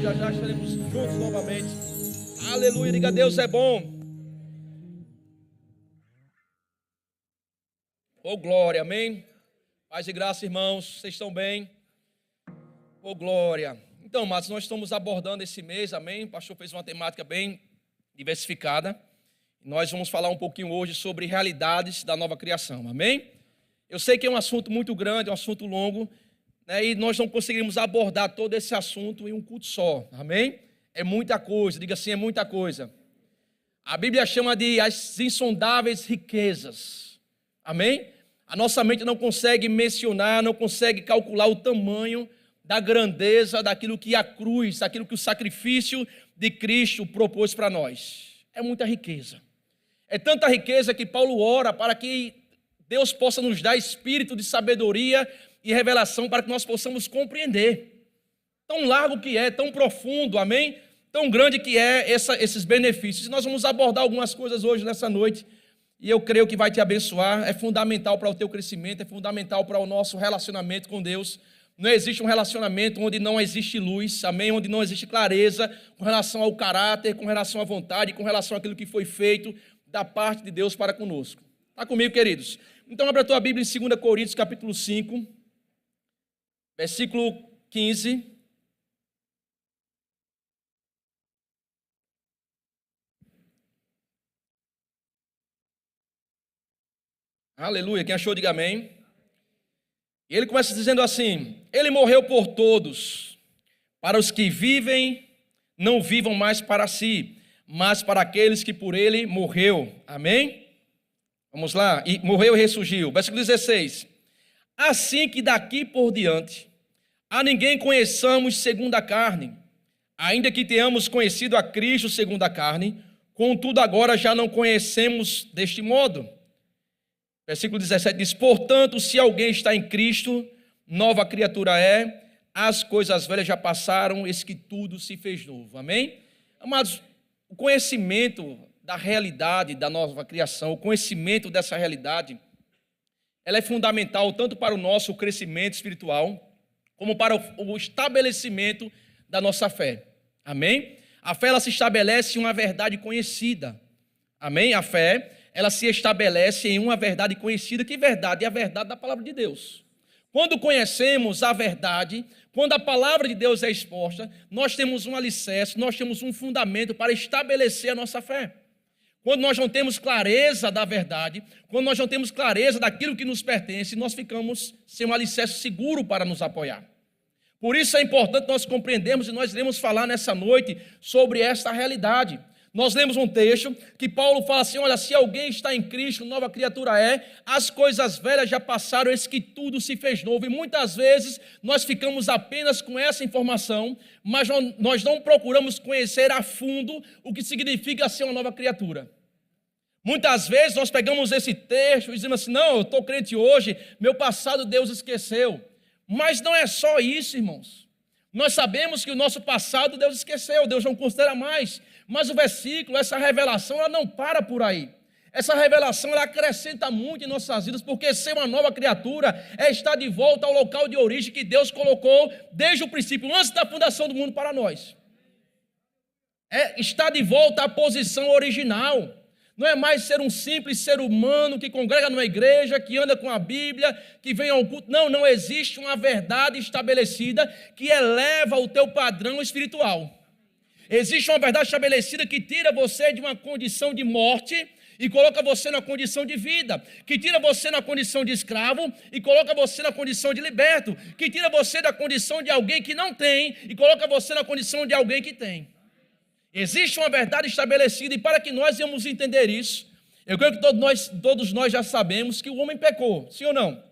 já já estaremos juntos novamente. Aleluia, diga Deus é bom. Oh glória, amém? Paz e graça, irmãos, vocês estão bem? Oh glória. Então, amados, nós estamos abordando esse mês, amém? O pastor fez uma temática bem diversificada. Nós vamos falar um pouquinho hoje sobre realidades da nova criação, amém? Eu sei que é um assunto muito grande, é um assunto longo, né? E nós não conseguimos abordar todo esse assunto em um culto só, amém? É muita coisa, diga assim, é muita coisa. A Bíblia chama de as insondáveis riquezas, amém? A nossa mente não consegue mencionar, não consegue calcular o tamanho da grandeza daquilo que a cruz, daquilo que o sacrifício de Cristo propôs para nós. É muita riqueza. É tanta riqueza que Paulo ora para que Deus possa nos dar espírito de sabedoria e revelação para que nós possamos compreender. Tão largo que é, tão profundo, amém? Tão grande que é esses benefícios. E nós vamos abordar algumas coisas hoje, nessa noite, e eu creio que vai te abençoar. É fundamental para o teu crescimento, é fundamental para o nosso relacionamento com Deus. Não existe um relacionamento onde não existe luz, amém? Onde não existe clareza com relação ao caráter, com relação à vontade, com relação àquilo que foi feito da parte de Deus para conosco. Está comigo, queridos? Então, abra a tua Bíblia em 2 Coríntios, capítulo 5, versículo 15. Aleluia, quem achou, diga amém. E ele começa dizendo assim: ele morreu por todos, para os que vivem, não vivam mais para si, mas para aqueles que por ele morreu. Amém? Vamos lá, e morreu e ressurgiu. Versículo 16: assim que daqui por diante a ninguém conheçamos segundo a carne, ainda que tenhamos conhecido a Cristo segundo a carne, contudo agora já não conhecemos deste modo. Versículo 17 diz: portanto, se alguém está em Cristo, nova criatura é, as coisas velhas já passaram, eis que tudo se fez novo. Amém? Amados, o conhecimento da realidade da nova criação, o conhecimento dessa realidade, ela é fundamental tanto para o nosso crescimento espiritual, como para o estabelecimento da nossa fé. Amém? A fé, ela se estabelece em uma verdade conhecida. Amém? A fé, ela se estabelece em uma verdade conhecida. Que verdade? É a verdade da palavra de Deus. Quando conhecemos a verdade, quando a palavra de Deus é exposta, nós temos um alicerce, nós temos um fundamento para estabelecer a nossa fé. Quando nós não temos clareza da verdade, quando nós não temos clareza daquilo que nos pertence, nós ficamos sem um alicerce seguro para nos apoiar. Por isso é importante nós compreendermos, e nós iremos falar nessa noite sobre esta realidade. Nós lemos um texto que Paulo fala assim: olha, se alguém está em Cristo, nova criatura é, as coisas velhas já passaram, eis que tudo se fez novo. E muitas vezes nós ficamos apenas com essa informação, mas nós não procuramos conhecer a fundo o que significa ser uma nova criatura. Muitas vezes nós pegamos esse texto e dizemos assim: não, eu estou crente hoje, meu passado Deus esqueceu. Mas não é só isso, irmãos. Nós sabemos que o nosso passado Deus esqueceu, Deus não considera mais. Mas o versículo, essa revelação, ela não para por aí. Essa revelação, ela acrescenta muito em nossas vidas, porque ser uma nova criatura é estar de volta ao local de origem que Deus colocou desde o princípio, antes da fundação do mundo para nós. É estar de volta à posição original. Não é mais ser um simples ser humano que congrega numa igreja, que anda com a Bíblia, que vem ao culto. Não, não existe uma verdade estabelecida que eleva o teu padrão espiritual. Existe uma verdade estabelecida que tira você de uma condição de morte e coloca você na condição de vida, que tira você na condição de escravo e coloca você na condição de liberto, que tira você da condição de alguém que não tem e coloca você na condição de alguém que tem. Existe uma verdade estabelecida, e para que nós venhamos entender isso, eu creio que todos nós já sabemos que o homem pecou, sim ou não?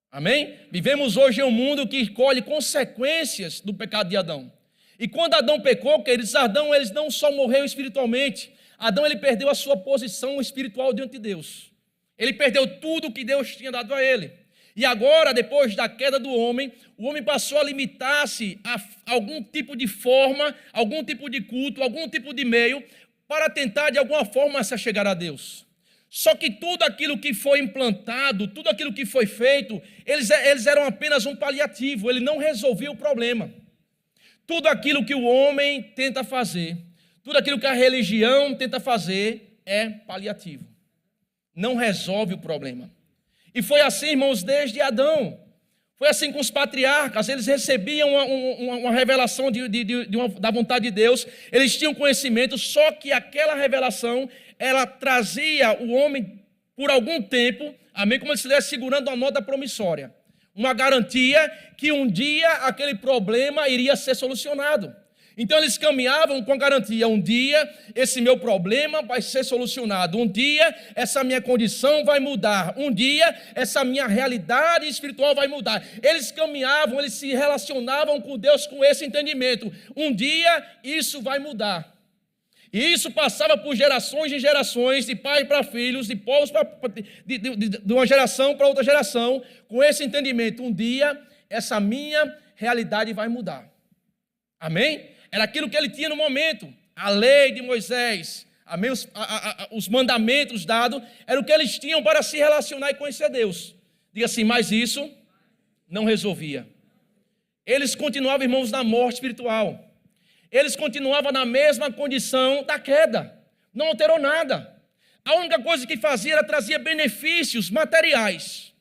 Amém? Vivemos hoje em um mundo que colhe consequências do pecado de Adão. E quando Adão pecou, queridos, Adão ele não só morreu espiritualmente, Adão ele perdeu a sua posição espiritual diante de Deus. Ele perdeu tudo que Deus tinha dado a ele. E agora, depois da queda do homem, o homem passou a limitar-se a algum tipo de forma, algum tipo de culto, algum tipo de meio, para tentar de alguma forma se achegar a Deus. Só que tudo aquilo que foi implantado, tudo aquilo que foi feito, eles eram apenas um paliativo, ele não resolvia o problema. Tudo aquilo que o homem tenta fazer, tudo aquilo que a religião tenta fazer é paliativo. Não resolve o problema. E foi assim, irmãos, desde Adão. Foi assim com os patriarcas. Eles recebiam uma revelação da vontade de Deus. Eles tinham conhecimento, só que aquela revelação, ela trazia o homem por algum tempo, amém, como se estivesse segurando uma nota promissória. Uma garantia que um dia aquele problema iria ser solucionado. Então eles caminhavam com a garantia, um dia esse meu problema vai ser solucionado, um dia essa minha condição vai mudar, um dia essa minha realidade espiritual vai mudar. Eles caminhavam, eles se relacionavam com Deus com esse entendimento, um dia isso vai mudar. E isso passava por gerações e gerações, de pais para filhos, de povos de uma geração para outra geração, com esse entendimento, um dia essa minha realidade vai mudar. Amém? Era aquilo que ele tinha no momento, a lei de Moisés, amém? Os mandamentos dados, era o que eles tinham para se relacionar e conhecer Deus. Diga assim, mas isso não resolvia. Eles continuavam, irmãos, na morte espiritual. Eles continuavam na mesma condição da queda, não alterou nada. A única coisa que fazia era trazer benefícios materiais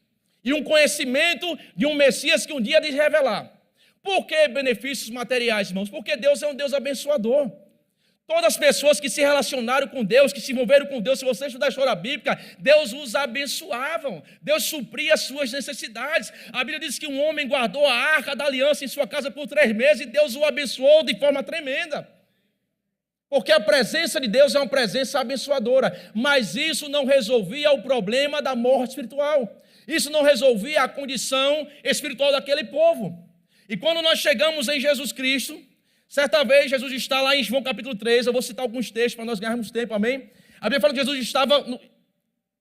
e um conhecimento de um Messias que um dia lhes revelar. Por que benefícios materiais, irmãos? Porque Deus é um Deus abençoador. Todas as pessoas que se relacionaram com Deus, que se envolveram com Deus, se você estudar a história bíblica, Deus os abençoava, Deus supria as suas necessidades. A Bíblia diz que um homem guardou a arca da aliança em sua casa por 3 meses e Deus o abençoou de forma tremenda. Porque a presença de Deus é uma presença abençoadora, mas isso não resolvia o problema da morte espiritual. Isso não resolvia a condição espiritual daquele povo. E quando nós chegamos em Jesus Cristo, certa vez Jesus está lá em João capítulo 3, eu vou citar alguns textos para nós ganharmos tempo, amém? A Bíblia fala que Jesus estava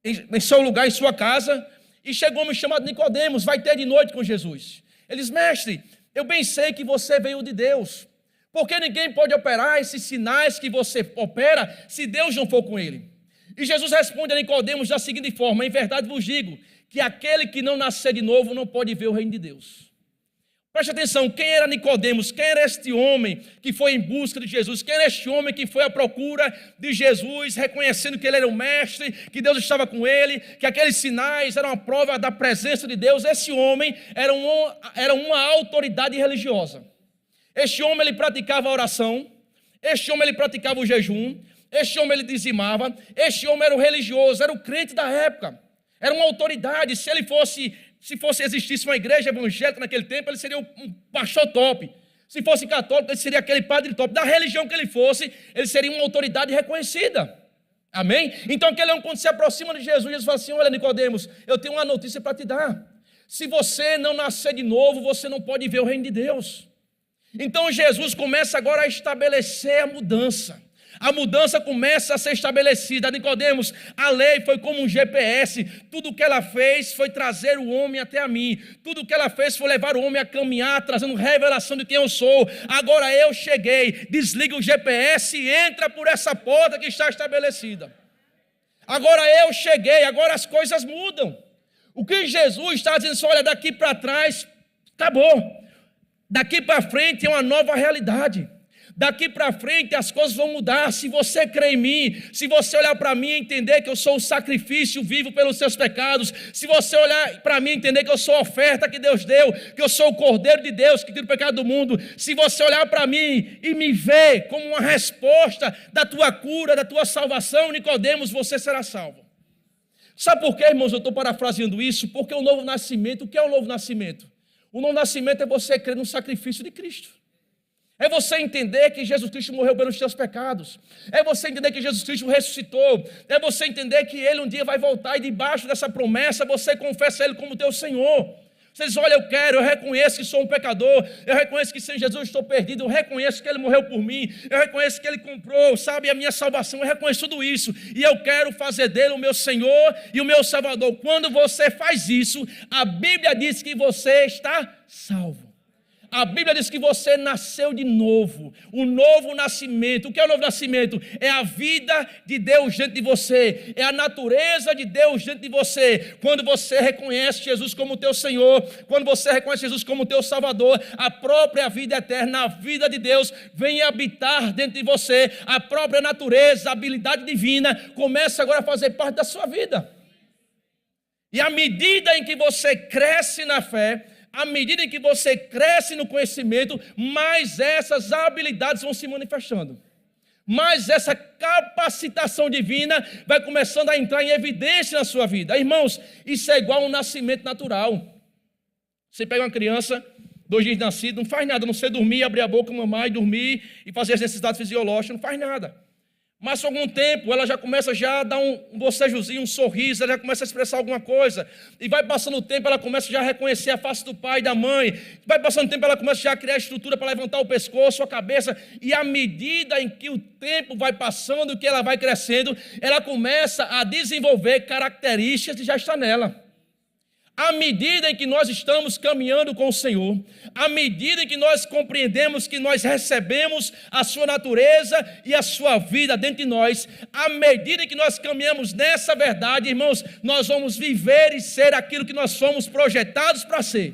em seu lugar, em sua casa, e chegou um homem chamado Nicodemos, vai ter de noite com Jesus. Ele diz, mestre, eu bem sei que você veio de Deus, porque ninguém pode operar esses sinais que você opera se Deus não for com ele. E Jesus responde a Nicodemos da seguinte forma, em verdade vos digo, que aquele que não nascer de novo não pode ver o reino de Deus. Preste atenção, quem era Nicodemos? Quem era este homem que foi em busca de Jesus? Quem era este homem que foi à procura de Jesus, reconhecendo que ele era o mestre, que Deus estava com ele, que aqueles sinais eram uma prova da presença de Deus? Esse homem era uma autoridade religiosa. Este homem ele praticava a oração, este homem ele praticava o jejum, este homem ele dizimava, este homem era o religioso, era o crente da época, era uma autoridade. Se existisse uma igreja evangélica naquele tempo, ele seria um pastor top. Se fosse católico, ele seria aquele padre top. Da religião que ele fosse, ele seria uma autoridade reconhecida. Amém? Então aquele homem, quando se aproxima de Jesus, Jesus fala assim, olha Nicodemos, eu tenho uma notícia para te dar. Se você não nascer de novo, você não pode ver o reino de Deus. Então Jesus começa agora a estabelecer a mudança. A mudança começa a ser estabelecida. Nicodemos, a lei foi como um GPS. Tudo o que ela fez foi trazer o homem até a mim. Tudo o que ela fez foi levar o homem a caminhar, trazendo revelação de quem eu sou. Agora eu cheguei, desliga o GPS e entra por essa porta que está estabelecida. Agora eu cheguei, agora as coisas mudam. O que Jesus está dizendo, olha, daqui para trás, acabou. Daqui para frente é uma nova realidade. Daqui para frente as coisas vão mudar. Se você crê em mim, se você olhar para mim e entender que eu sou o sacrifício vivo pelos seus pecados, se você olhar para mim e entender que eu sou a oferta que Deus deu, que eu sou o Cordeiro de Deus que tira o pecado do mundo, se você olhar para mim e me ver como uma resposta da tua cura, da tua salvação, Nicodemos, você será salvo. Sabe por quê, irmãos? Eu estou parafraseando isso, porque o novo nascimento, o que é o novo nascimento? O novo nascimento é você crer no sacrifício de Cristo. É você entender que Jesus Cristo morreu pelos teus pecados. É você entender que Jesus Cristo ressuscitou. É você entender que Ele um dia vai voltar e debaixo dessa promessa você confessa Ele como teu Senhor. Você diz, olha, eu reconheço que sou um pecador. Eu reconheço que sem Jesus estou perdido. Eu reconheço que Ele morreu por mim. Eu reconheço que Ele comprou, sabe, a minha salvação. Eu reconheço tudo isso. E eu quero fazer dele o meu Senhor e o meu Salvador. Quando você faz isso, a Bíblia diz que você está salvo. A Bíblia diz que você nasceu de novo, o novo nascimento. O que é o novo nascimento? É a vida de Deus dentro de você, é a natureza de Deus dentro de você. Quando você reconhece Jesus como teu Senhor, quando você reconhece Jesus como teu Salvador, a própria vida eterna, a vida de Deus vem habitar dentro de você, a própria natureza, a habilidade divina começa agora a fazer parte da sua vida. E à medida em que você cresce na fé, à medida em que você cresce no conhecimento, mais essas habilidades vão se manifestando. Mais essa capacitação divina vai começando a entrar em evidência na sua vida. Irmãos, isso é igual a um nascimento natural. Você pega uma criança, 2 dias de nascido, não faz nada, não sei dormir, abrir a boca, mamar e dormir e fazer as necessidades fisiológicas, não faz nada. Mas com algum tempo ela já começa a dar um bocejozinho, um sorriso, ela já começa a expressar alguma coisa. E vai passando o tempo, ela começa já a reconhecer a face do pai e da mãe. Vai passando o tempo, ela começa já a criar estrutura para levantar o pescoço, a cabeça. E à medida em que o tempo vai passando, que ela vai crescendo, ela começa a desenvolver características que já está nela. À medida em que nós estamos caminhando com o Senhor, à medida em que nós compreendemos que nós recebemos a sua natureza e a sua vida dentro de nós, à medida em que nós caminhamos nessa verdade, irmãos, nós vamos viver e ser aquilo que nós fomos projetados para ser.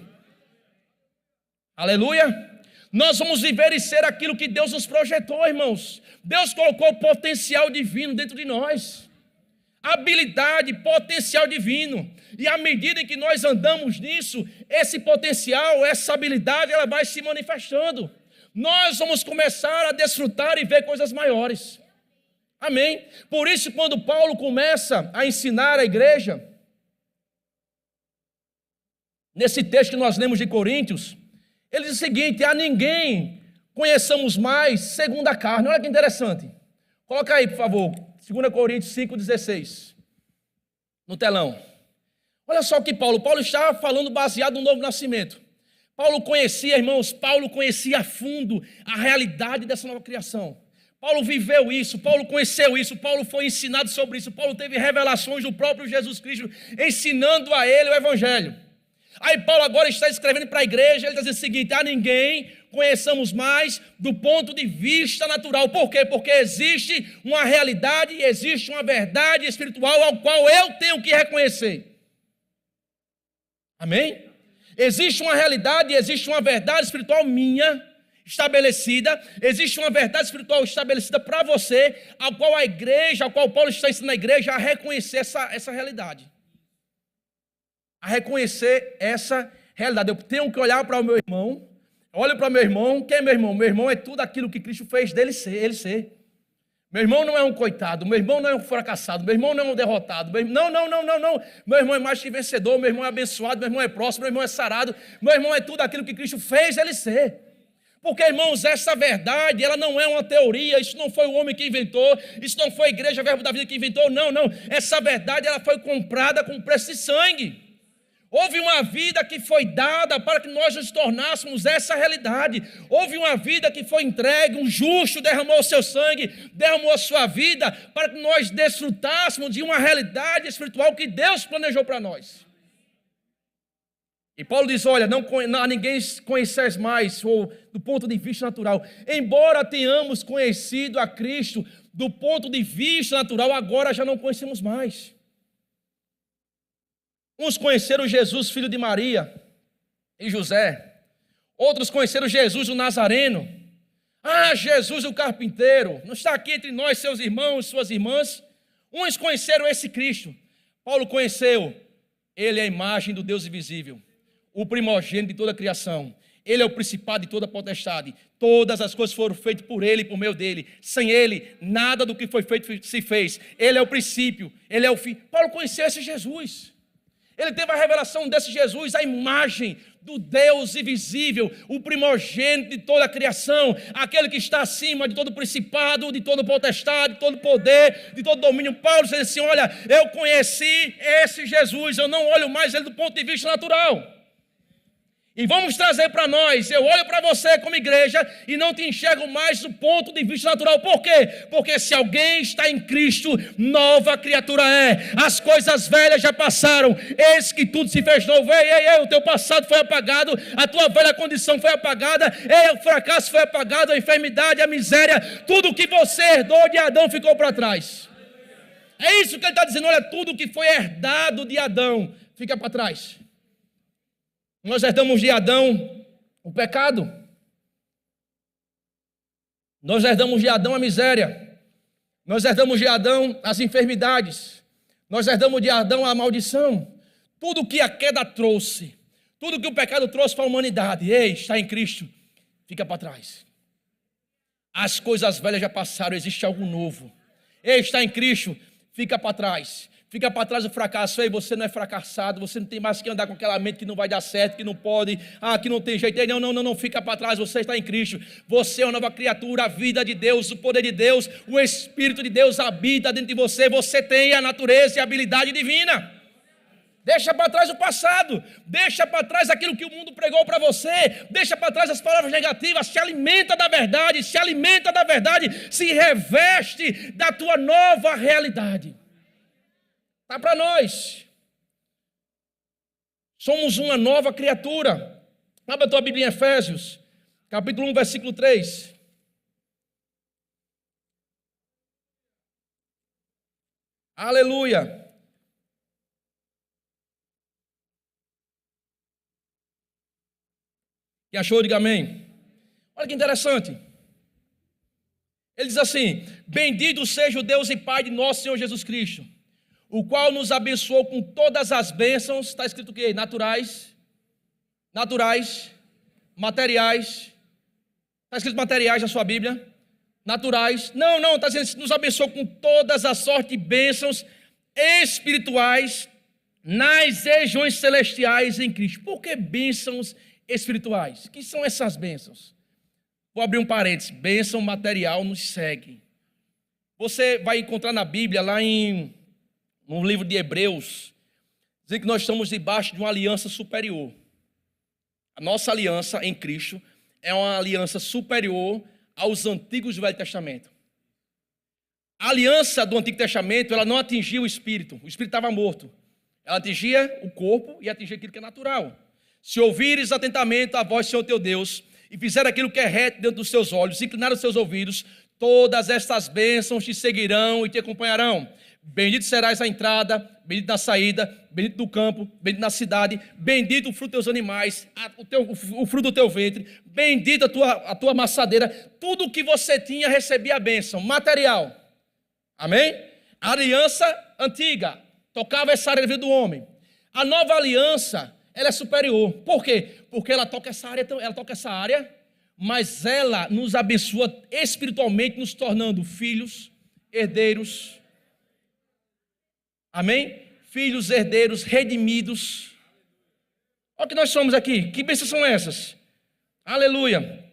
Aleluia! Nós vamos viver e ser aquilo que Deus nos projetou, irmãos. Deus colocou o potencial divino dentro de nós. Habilidade, potencial divino. E à medida em que nós andamos nisso, esse potencial, essa habilidade, ela vai se manifestando. Nós vamos começar a desfrutar e ver coisas maiores. Amém? Por isso, quando Paulo começa a ensinar a igreja, nesse texto que nós lemos de Coríntios, ele diz o seguinte: a ninguém conheçamos mais segundo a carne. Olha que interessante. Coloca aí, por favor, 2 Coríntios 5,16, no telão. Olha só o que Paulo estava falando baseado no novo nascimento. Paulo conhecia, irmãos, Paulo conhecia a fundo a realidade dessa nova criação. Paulo viveu isso, Paulo conheceu isso, Paulo foi ensinado sobre isso, Paulo teve revelações do próprio Jesus Cristo, ensinando a ele o Evangelho. Aí Paulo agora está escrevendo para a igreja, ele está dizendo o seguinte: a ninguém conheçamos mais do ponto de vista natural. Por quê? Porque existe uma realidade, existe uma verdade espiritual ao qual eu tenho que reconhecer. Amém? Existe uma realidade, existe uma verdade espiritual minha, estabelecida, existe uma verdade espiritual estabelecida para você, ao qual a igreja, ao qual Paulo está ensinando a igreja a reconhecer essa realidade. A reconhecer essa realidade. Eu tenho que olhar para o meu irmão, olho para o meu irmão. Quem é meu irmão? Meu irmão é tudo aquilo que Cristo fez dele ser, ele ser. Meu irmão não é um coitado, meu irmão não é um fracassado, meu irmão não é um derrotado. Não. Meu irmão é mais que vencedor, meu irmão é abençoado, meu irmão é próximo, meu irmão é sarado, meu irmão é tudo aquilo que Cristo fez ele ser. Porque, irmãos, essa verdade, ela não é uma teoria, isso não foi o homem que inventou, isso não foi a igreja Verbo da Vida que inventou, não. Essa verdade, ela foi comprada com preço de sangue. Houve uma vida que foi dada para que nós nos tornássemos essa realidade. Houve uma vida que foi entregue, um justo derramou o seu sangue, derramou a sua vida, para que nós desfrutássemos de uma realidade espiritual que Deus planejou para nós. E Paulo diz: olha, não a ninguém conheceis mais, ou do ponto de vista natural. Embora tenhamos conhecido a Cristo do ponto de vista natural, agora já não conhecemos mais. Uns conheceram Jesus, filho de Maria e José. Outros conheceram Jesus, o Nazareno. Jesus, o carpinteiro. Não está aqui entre nós, seus irmãos, suas irmãs. Uns conheceram esse Cristo. Paulo conheceu. Ele é a imagem do Deus invisível, o primogênito de toda a criação. Ele é o principado de toda a potestade. Todas as coisas foram feitas por Ele e por meio dEle. Sem Ele, nada do que foi feito se fez. Ele é o princípio, Ele é o fim. Paulo conheceu esse Jesus. Ele teve a revelação desse Jesus, a imagem do Deus invisível, o primogênito de toda a criação, aquele que está acima de todo principado, de toda potestade, de todo poder, de todo domínio. Paulo diz assim: olha, eu conheci esse Jesus, eu não olho mais ele do ponto de vista natural. E vamos trazer para nós, eu olho para você como igreja e não te enxergo mais do ponto de vista natural. Por quê? Porque se alguém está em Cristo, nova criatura é. As coisas velhas já passaram, eis que tudo se fez novo. Ei, o teu passado foi apagado, a tua velha condição foi apagada, o fracasso foi apagado, a enfermidade, a miséria, tudo que você herdou de Adão ficou para trás. É isso que ele está dizendo, olha, tudo que foi herdado de Adão fica para trás. Nós herdamos de Adão o pecado. Nós herdamos de Adão a miséria. Nós herdamos de Adão as enfermidades. Nós herdamos de Adão a maldição. Tudo que a queda trouxe, tudo que o pecado trouxe para a humanidade, está em Cristo, fica para trás. As coisas velhas já passaram, existe algo novo. Está em Cristo, fica para trás. Fica para trás o fracasso. Ei, você não é fracassado, você não tem mais que andar com aquela mente que não vai dar certo, que não pode, que não tem jeito. Ei, não, fica para trás, você está em Cristo. Você é uma nova criatura, a vida de Deus, o poder de Deus, o Espírito de Deus habita dentro de você. Você tem a natureza e a habilidade divina. Deixa para trás o passado, deixa para trás aquilo que o mundo pregou para você, deixa para trás as palavras negativas, se alimenta da verdade, se reveste da tua nova realidade. Está para nós. Somos uma nova criatura. Abra a tua Bíblia em Efésios, capítulo 1, versículo 3. Aleluia. Quem achou, diga amém. Olha que interessante. Ele diz assim: bendito seja o Deus e Pai de nosso Senhor Jesus Cristo, o qual nos abençoou com todas as bênçãos. Está escrito o quê? Naturais, materiais. Está escrito materiais na sua Bíblia? Naturais. Não, está dizendo que nos abençoou com todas as sortes de bênçãos espirituais nas regiões celestiais em Cristo. Por que bênçãos espirituais? Que são essas bênçãos? Vou abrir um parênteses. Bênção material nos segue. Você vai encontrar na Bíblia, lá no livro de Hebreus, dizer que nós estamos debaixo de uma aliança superior. A nossa aliança em Cristo é uma aliança superior aos antigos do Velho Testamento. A aliança do Antigo Testamento, ela não atingia o espírito estava morto. Ela atingia o corpo e atingia aquilo que é natural. Se ouvires atentamente a voz do Senhor teu Deus, e fizer aquilo que é reto dentro dos seus olhos, inclinar os seus ouvidos, todas estas bênçãos te seguirão e te acompanharão. Bendito serás na entrada, bendito na saída, bendito no campo, bendito na cidade, bendito o fruto dos teus animais, o fruto do teu ventre, bendita a tua amassadeira. Tudo que você tinha recebia a bênção material. Amém? A aliança antiga tocava essa área da vida do homem. A nova aliança, ela é superior. Por quê? Porque ela toca essa área, mas ela nos abençoa espiritualmente, nos tornando filhos, herdeiros. Amém? Filhos, herdeiros, redimidos. Olha o que nós somos aqui. Que bênçãos são essas? Aleluia.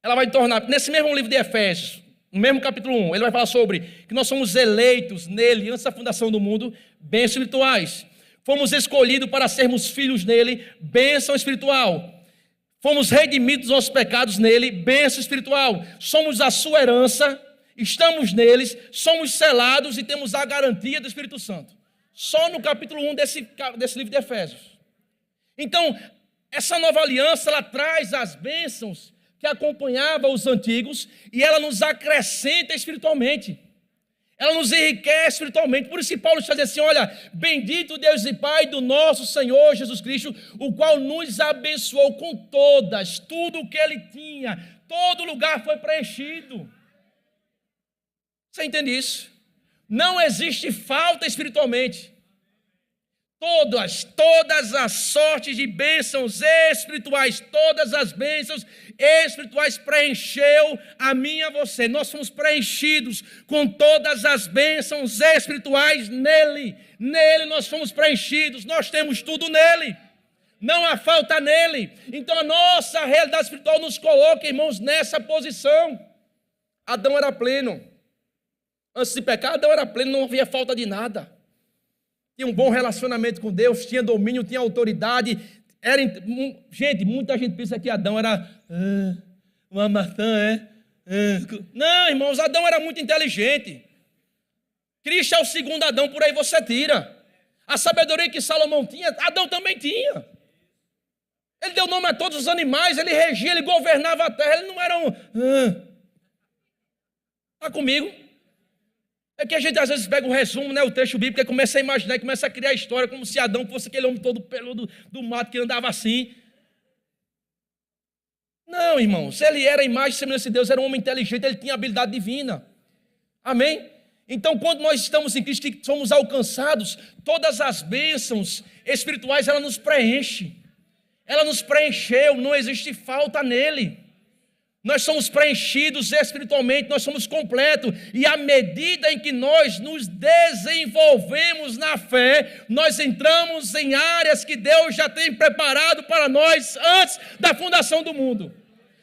Ela vai tornar, nesse mesmo livro de Efésios, no mesmo capítulo 1, ele vai falar sobre que nós somos eleitos nele, antes da fundação do mundo, bênçãos espirituais. Fomos escolhidos para sermos filhos nele, bênção espiritual. Fomos redimidos dos nossos pecados nele, bênção espiritual. Somos a sua herança, estamos neles, somos selados e temos a garantia do Espírito Santo. Só no capítulo 1 desse livro de Efésios. Então, essa nova aliança, ela traz as bênçãos que acompanhavam os antigos e ela nos acrescenta espiritualmente. Ela nos enriquece espiritualmente. Por isso que Paulo está dizendo assim, olha, bendito Deus e Pai do nosso Senhor Jesus Cristo, o qual nos abençoou com tudo o que ele tinha, todo lugar foi preenchido. Você entende isso? Não existe falta espiritualmente. Todas as sortes de bênçãos espirituais, todas as bênçãos espirituais preencheu a mim e a você. Nós fomos preenchidos com todas as bênçãos espirituais nele. Nele nós fomos preenchidos, nós temos tudo nele. Não há falta nele. Então a nossa realidade espiritual nos coloca, irmãos, nessa posição. Adão era pleno. Antes de pecar, Adão era pleno, não havia falta de nada. Tinha um bom relacionamento com Deus, tinha domínio, tinha autoridade, Gente, muita gente pensa que Adão era uma maçã, Não, irmãos, Adão era muito inteligente. Cristo é o segundo Adão, por aí você tira. A sabedoria que Salomão tinha, Adão também tinha. Ele deu nome a todos os animais, ele regia, ele governava a terra, ele não era um... Está comigo? É que a gente às vezes pega o resumo, né, o texto bíblico, e começa a imaginar, e começa a criar a história como se Adão fosse aquele homem todo peludo do mato que andava assim. Não, irmãos, ele era a imagem e semelhança de Deus, era um homem inteligente, ele tinha habilidade divina. Amém? Então, quando nós estamos em Cristo e somos alcançados, todas as bênçãos espirituais, ela nos preenche. Ela nos preencheu, não existe falta nele. Nós somos preenchidos espiritualmente, nós somos completos. E à medida em que nós nos desenvolvemos na fé, nós entramos em áreas que Deus já tem preparado para nós antes da fundação do mundo.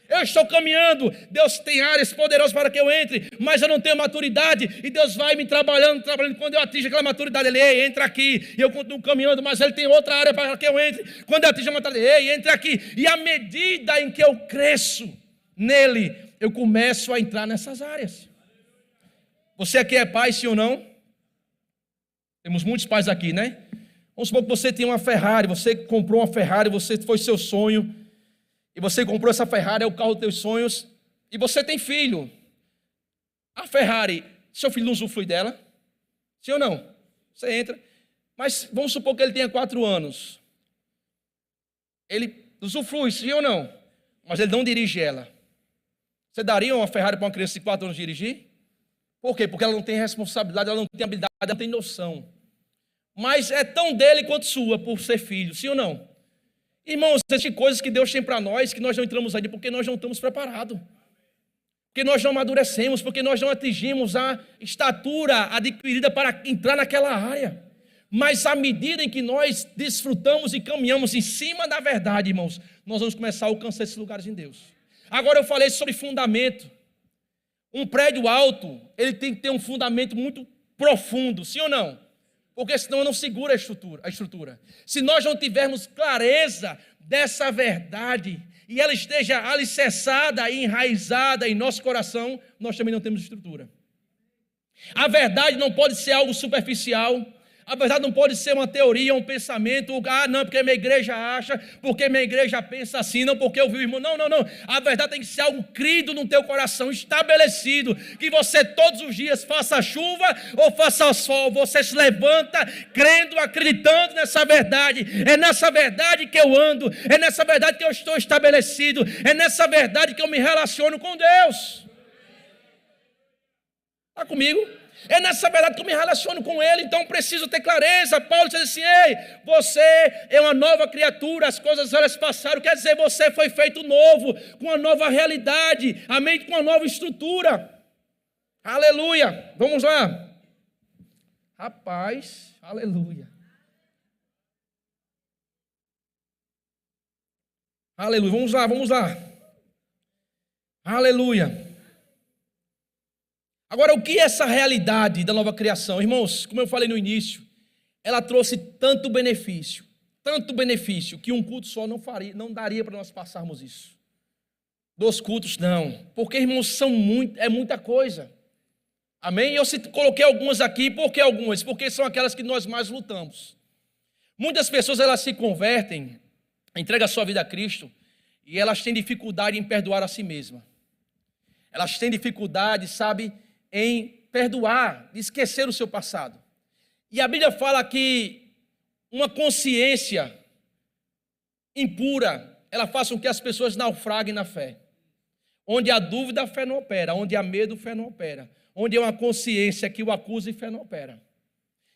Eu estou caminhando, Deus tem áreas poderosas para que eu entre, mas eu não tenho maturidade, e Deus vai me trabalhando, quando eu atingo aquela maturidade, Ele, entra aqui, e eu continuo caminhando, mas Ele tem outra área para que eu entre, quando eu atingo a maturidade, entra aqui, e à medida em que eu cresço nele, eu começo a entrar nessas áreas. Você aqui é pai, sim ou não? Temos muitos pais aqui, né? Vamos supor que você tinha uma Ferrari, você comprou uma Ferrari, foi seu sonho, e você comprou essa Ferrari, é o carro dos teus sonhos, e você tem filho. A Ferrari, seu filho não usufrui dela? Sim ou não? Você entra, mas vamos supor que ele tenha 4 anos. Ele usufrui, sim ou não? Mas ele não dirige ela. Você daria uma Ferrari para uma criança de 4 anos dirigir? Por quê? Porque ela não tem responsabilidade, ela não tem habilidade, ela não tem noção. Mas é tão dele quanto sua por ser filho, sim ou não? Irmãos, existem coisas que Deus tem para nós que nós não entramos ali porque nós não estamos preparados. Porque nós não amadurecemos, porque nós não atingimos a estatura adquirida para entrar naquela área. Mas à medida em que nós desfrutamos e caminhamos em cima da verdade, irmãos, nós vamos começar a alcançar esses lugares em Deus. Agora eu falei sobre fundamento. Um prédio alto, ele tem que ter um fundamento muito profundo, sim ou não? Porque senão não segura a estrutura. Se nós não tivermos clareza dessa verdade, e ela esteja alicerçada e enraizada em nosso coração, nós também não temos estrutura. A verdade não pode ser algo superficial. A verdade não pode ser uma teoria, um pensamento, não, porque minha igreja acha, porque minha igreja pensa assim, não porque eu vi o irmão, não. A verdade tem que ser algo crido no teu coração, estabelecido, que você todos os dias, faça chuva ou faça sol, você se levanta crendo, acreditando nessa verdade. É nessa verdade que eu ando, é nessa verdade que eu estou estabelecido, é nessa verdade que eu me relaciono com Deus. Está comigo? É nessa verdade que eu me relaciono com Ele, então preciso ter clareza. Paulo diz assim, você é uma nova criatura, as coisas velhas passaram, quer dizer, você foi feito novo, com uma nova realidade, amém, com uma nova estrutura. Aleluia, vamos lá. Rapaz, aleluia. Aleluia, vamos lá. Aleluia. Agora, o que é essa realidade da nova criação? Irmãos, como eu falei no início, ela trouxe tanto benefício, que um culto só não daria para nós passarmos isso. 2 cultos não, porque, irmãos, é muita coisa. Amém? Eu coloquei algumas aqui, por que algumas? Porque são aquelas que nós mais lutamos. Muitas pessoas, elas se convertem, entregam a sua vida a Cristo, e elas têm dificuldade em perdoar a si mesmas. Elas têm dificuldade, sabe, em perdoar, de esquecer o seu passado. E a Bíblia fala que uma consciência impura, ela faz com que as pessoas naufraguem na fé. Onde há dúvida, a fé não opera. Onde há medo, a fé não opera. Onde há uma consciência que o acusa, a fé não opera.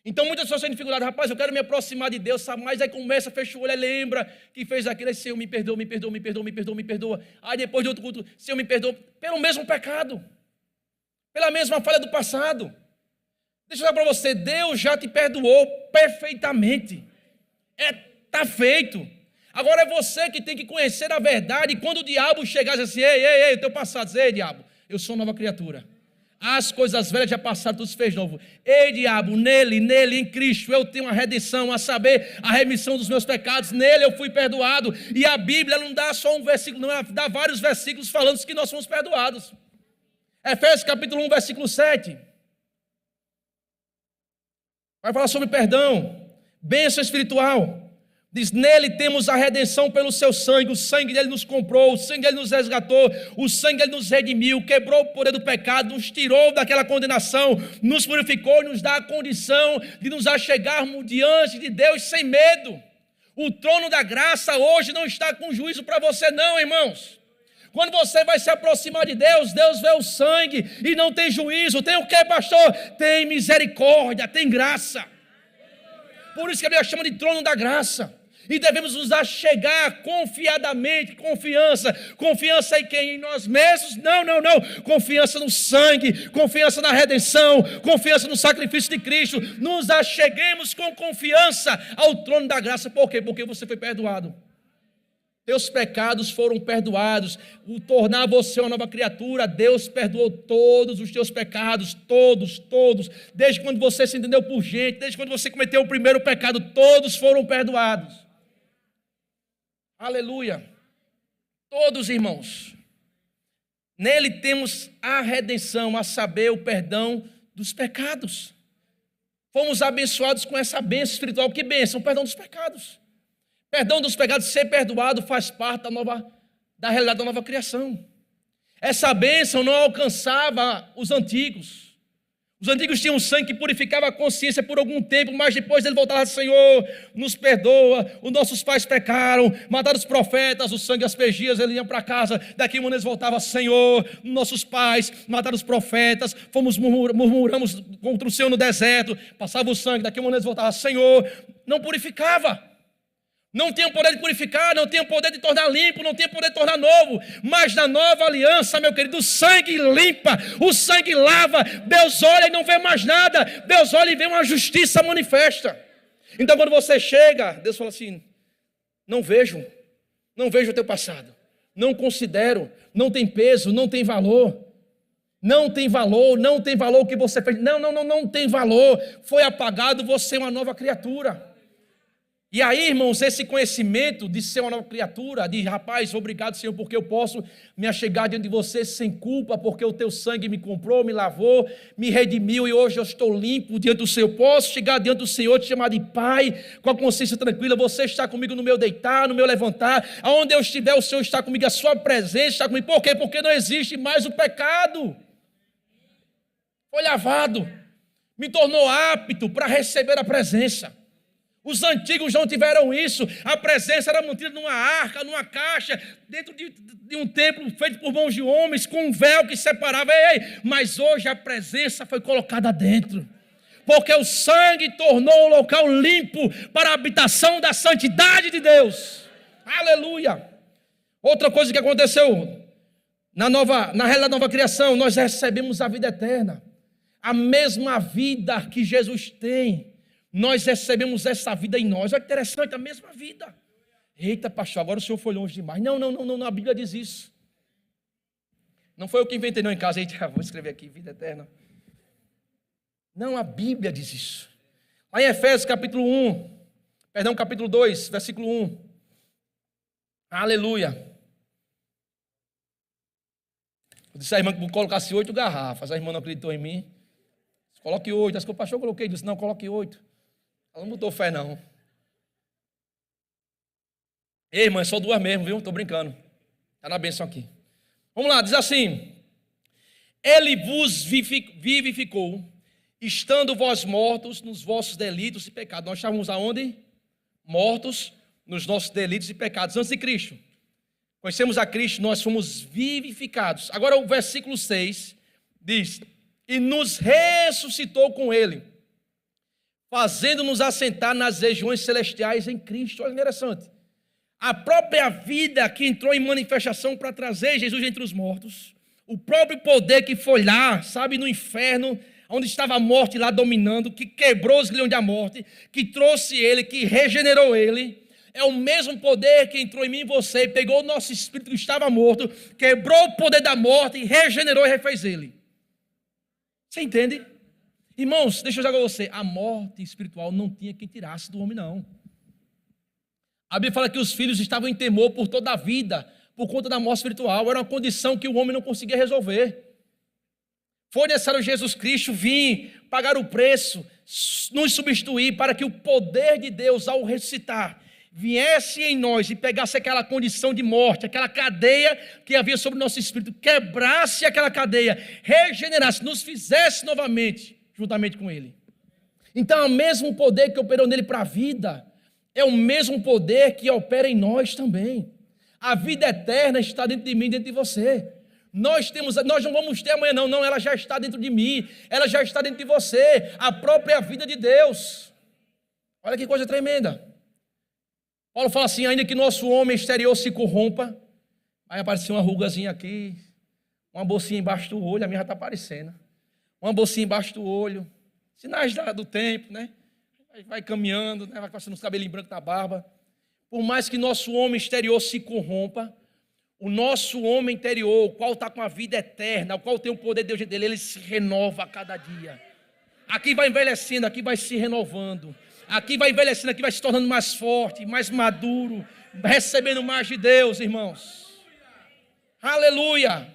Então muitas pessoas têm dificuldade, rapaz, eu quero me aproximar de Deus, sabe? Mas aí começa, fecha o olho, lembra que fez aquilo, aí Senhor, me perdoa. Aí depois de outro culto, Senhor, me perdoa, pelo mesmo pecado. Pela mesma falha do passado. Deixa eu falar para você, Deus já te perdoou perfeitamente. Está feito. Agora é você que tem que conhecer a verdade. E quando o diabo chegar assim, ei, teu passado, ei, diabo, eu sou nova criatura. As coisas velhas já passaram, tudo se fez novo. Ei, diabo, nele, em Cristo, eu tenho uma redenção, a saber, a remissão dos meus pecados. Nele eu fui perdoado. E a Bíblia não dá só um versículo, não, ela dá vários versículos falando que nós fomos perdoados. Efésios capítulo 1, versículo 7. Vai falar sobre perdão, bênção espiritual. Diz, nele temos a redenção pelo seu sangue, o sangue dele nos comprou, o sangue dele nos resgatou, o sangue dele nos redimiu, quebrou o poder do pecado, nos tirou daquela condenação, nos purificou e nos dá a condição de nos achegarmos diante de Deus sem medo. O trono da graça hoje não está com juízo para você não, irmãos. Quando você vai se aproximar de Deus, Deus vê o sangue e não tem juízo. Tem o que, pastor? Tem misericórdia, tem graça. Por isso que a Bíblia chama de trono da graça. E devemos nos achegar confiadamente, confiança em quem? Em nós mesmos? Não, confiança no sangue, confiança na redenção, confiança no sacrifício de Cristo. Nos acheguemos com confiança ao trono da graça. Por quê? Porque você foi perdoado. Teus pecados foram perdoados. O tornar você uma nova criatura, Deus perdoou todos os teus pecados, todos. Desde quando você se entendeu por gente, desde quando você cometeu o primeiro pecado, todos foram perdoados. Aleluia. Todos, irmãos. Nele temos a redenção, a saber, o perdão dos pecados. Fomos abençoados com essa bênção espiritual. Que bênção? O perdão dos pecados. Perdão dos pecados, ser perdoado faz parte da realidade da nova criação. Essa bênção não alcançava os antigos. Os antigos tinham sangue que purificava a consciência por algum tempo, mas depois ele voltava, Senhor, nos perdoa, os nossos pais pecaram, mataram os profetas, o sangue aspergias, eles iam para casa, daqui a um eles voltavam, Senhor, nossos pais mataram os profetas, murmuramos contra o Senhor no deserto, passava o sangue, daqui a um eles voltavam, Senhor, não purificava. Não tem o poder de purificar, não tem o poder de tornar limpo, não tem o poder de tornar novo. Mas na nova aliança, meu querido, o sangue limpa, o sangue lava. Deus olha e não vê mais nada. Deus olha e vê uma justiça manifesta. Então quando você chega, Deus fala assim, não vejo o teu passado. Não considero, não tem peso, não tem valor. Não tem valor o que você fez. Não tem valor. Foi apagado, você é uma nova criatura. E aí, irmãos, esse conhecimento de ser uma nova criatura, de rapaz, obrigado, Senhor, porque eu posso me achegar diante de você sem culpa, porque o teu sangue me comprou, me lavou, me redimiu e hoje eu estou limpo diante do Senhor. Posso chegar diante do Senhor, te chamar de Pai, com a consciência tranquila. Você está comigo no meu deitar, no meu levantar. Aonde eu estiver, o Senhor está comigo, a sua presença está comigo. Por quê? Porque não existe mais o pecado. Foi lavado, me tornou apto para receber a presença. Os antigos não tiveram isso. A presença era mantida numa arca, numa caixa, dentro de um templo feito por mãos de homens, com um véu que separava. Mas hoje a presença foi colocada dentro. Porque o sangue tornou o local limpo para a habitação da santidade de Deus. Aleluia! Outra coisa que aconteceu na realidade da nova criação, nós recebemos a vida eterna. A mesma vida que Jesus tem. Nós recebemos essa vida em nós. Olha que interessante, a mesma vida. Eita, pastor, agora o senhor foi longe demais. Não, a Bíblia diz isso. Não foi eu que inventei não em casa. Eita, vou escrever aqui, vida eterna. Não, a Bíblia diz isso. Lá em Efésios capítulo 2, versículo 1. Aleluia. Eu disse à irmã que colocasse 8 garrafas. A irmã não acreditou em mim. Coloque 8. Acho que o pastor coloquei. Disse, não, coloque 8. Ela não botou fé, não. Ei, irmã, é só 2 mesmo, viu? Estou brincando. Está na bênção aqui. Vamos lá, diz assim. Ele vos vivificou, estando vós mortos nos vossos delitos e pecados. Nós estávamos aonde? Mortos nos nossos delitos e pecados, antes de Cristo. Conhecemos a Cristo, nós fomos vivificados. Agora o versículo 6 diz, e nos ressuscitou com Ele, fazendo-nos assentar nas regiões celestiais em Cristo. Olha, interessante. A própria vida que entrou em manifestação para trazer Jesus entre os mortos, o próprio poder que foi lá, sabe, no inferno, onde estava a morte lá dominando, que quebrou os grilhões da morte, que trouxe Ele, que regenerou Ele, é o mesmo poder que entrou em mim e você, pegou o nosso espírito que estava morto, quebrou o poder da morte, regenerou e refez Ele. Você entende? Irmãos, deixa eu jogar você. A morte espiritual não tinha quem tirasse do homem, não. A Bíblia fala que os filhos estavam em temor por toda a vida, por conta da morte espiritual. Era uma condição que o homem não conseguia resolver. Foi necessário Jesus Cristo vir, pagar o preço, nos substituir, para que o poder de Deus, ao ressuscitar, viesse em nós e pegasse aquela condição de morte, aquela cadeia que havia sobre o nosso espírito, quebrasse aquela cadeia, regenerasse, nos fizesse novamente, juntamente com Ele. Então, o mesmo poder que operou nele para a vida, é o mesmo poder que opera em nós também. A vida eterna está dentro de mim, dentro de você. Nós não vamos ter amanhã, não, ela já está dentro de mim, ela já está dentro de você, a própria vida de Deus. Olha que coisa tremenda. Paulo fala assim: ainda que nosso homem exterior se corrompa, vai aparecer uma rugazinha aqui, uma bolsinha embaixo do olho, a minha já está aparecendo, uma bolsinha embaixo do olho, sinais do tempo, né? Vai caminhando, né? Vai passando os cabelinhos brancos na barba. Por mais que nosso homem exterior se corrompa, o nosso homem interior, o qual está com a vida eterna, o qual tem o poder de Deus dele, ele se renova a cada dia. Aqui vai envelhecendo, aqui vai se renovando. Aqui vai envelhecendo, aqui vai se tornando mais forte, mais maduro, recebendo mais de Deus, irmãos. Aleluia!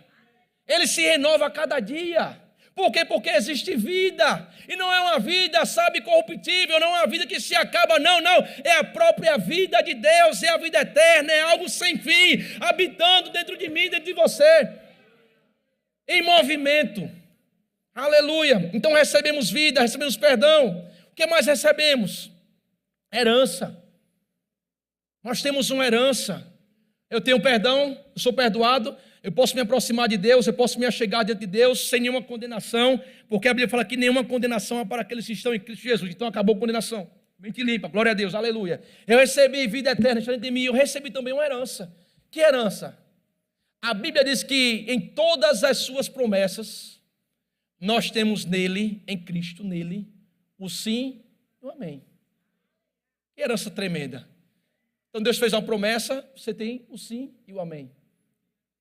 Ele se renova a cada dia. Por quê? Porque existe vida. E não é uma vida, sabe, corruptível, não é uma vida que se acaba, não. É a própria vida de Deus, é a vida eterna, é algo sem fim, habitando dentro de mim, dentro de você. Em movimento. Aleluia. Então recebemos vida, recebemos perdão. O que mais recebemos? Herança. Nós temos uma herança. Eu tenho perdão, eu sou perdoado, eu posso me aproximar de Deus, eu posso me achegar diante de Deus sem nenhuma condenação, porque a Bíblia fala que nenhuma condenação é para aqueles que estão em Cristo Jesus. Então acabou a condenação. Mente limpa, glória a Deus, aleluia. Eu recebi vida eterna diante de mim, eu recebi também uma herança. Que herança? A Bíblia diz que em todas as suas promessas, nós temos nele, em Cristo, nele, o sim e o amém. Que herança tremenda. Então Deus fez uma promessa, você tem o sim e o amém.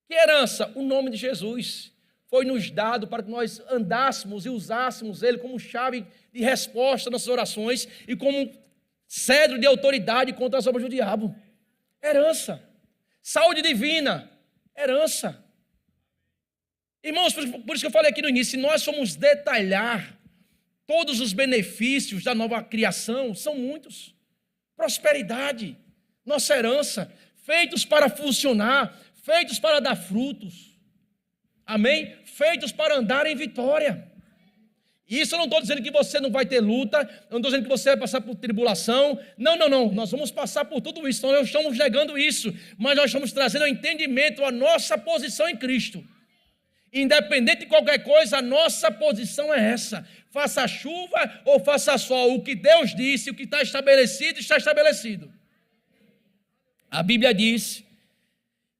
Que herança? O nome de Jesus foi nos dado para que nós andássemos e usássemos ele como chave de resposta às nossas orações e como cedro de autoridade contra as obras do diabo. Herança. Saúde divina. Herança. Irmãos, por isso que eu falei aqui no início, se nós formos detalhar todos os benefícios da nova criação, são muitos. Prosperidade, nossa herança, feitos para funcionar, feitos para dar frutos, amém? Feitos para andar em vitória. Isso eu não estou dizendo que você não vai ter luta, eu não estou dizendo que você vai passar por tribulação, não, nós vamos passar por tudo isso, nós não estamos negando isso, mas nós estamos trazendo ao entendimento a nossa posição em Cristo. Independente de qualquer coisa, a nossa posição é essa, faça chuva ou faça sol, o que Deus disse, o que está estabelecido. A Bíblia diz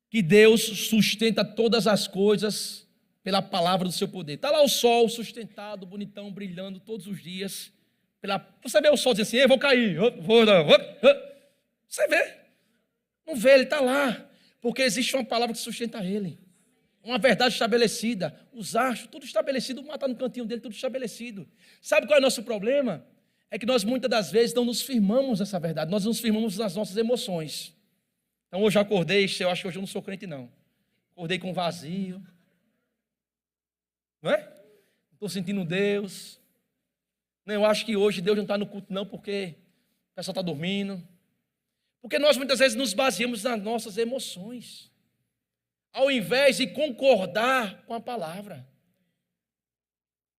que Deus sustenta todas as coisas pela palavra do seu poder. Está lá o sol sustentado, bonitão, brilhando todos os dias. Você vê o sol dizer assim, eu vou cair. Você vê. Não vê, ele está lá. Porque existe uma palavra que sustenta ele. Uma verdade estabelecida. Os astros, tudo estabelecido. O mar está no cantinho dele, tudo estabelecido. Sabe qual é o nosso problema? É que nós muitas das vezes não nos firmamos nessa verdade. Nós nos firmamos nas nossas emoções. Então hoje eu acordei, eu acho que hoje eu não sou crente não. Acordei com vazio. Não é? Não estou sentindo Deus. Não, eu acho que hoje Deus não está no culto não, porque o pessoal está dormindo. Porque nós muitas vezes nos baseamos nas nossas emoções, ao invés de concordar com a palavra.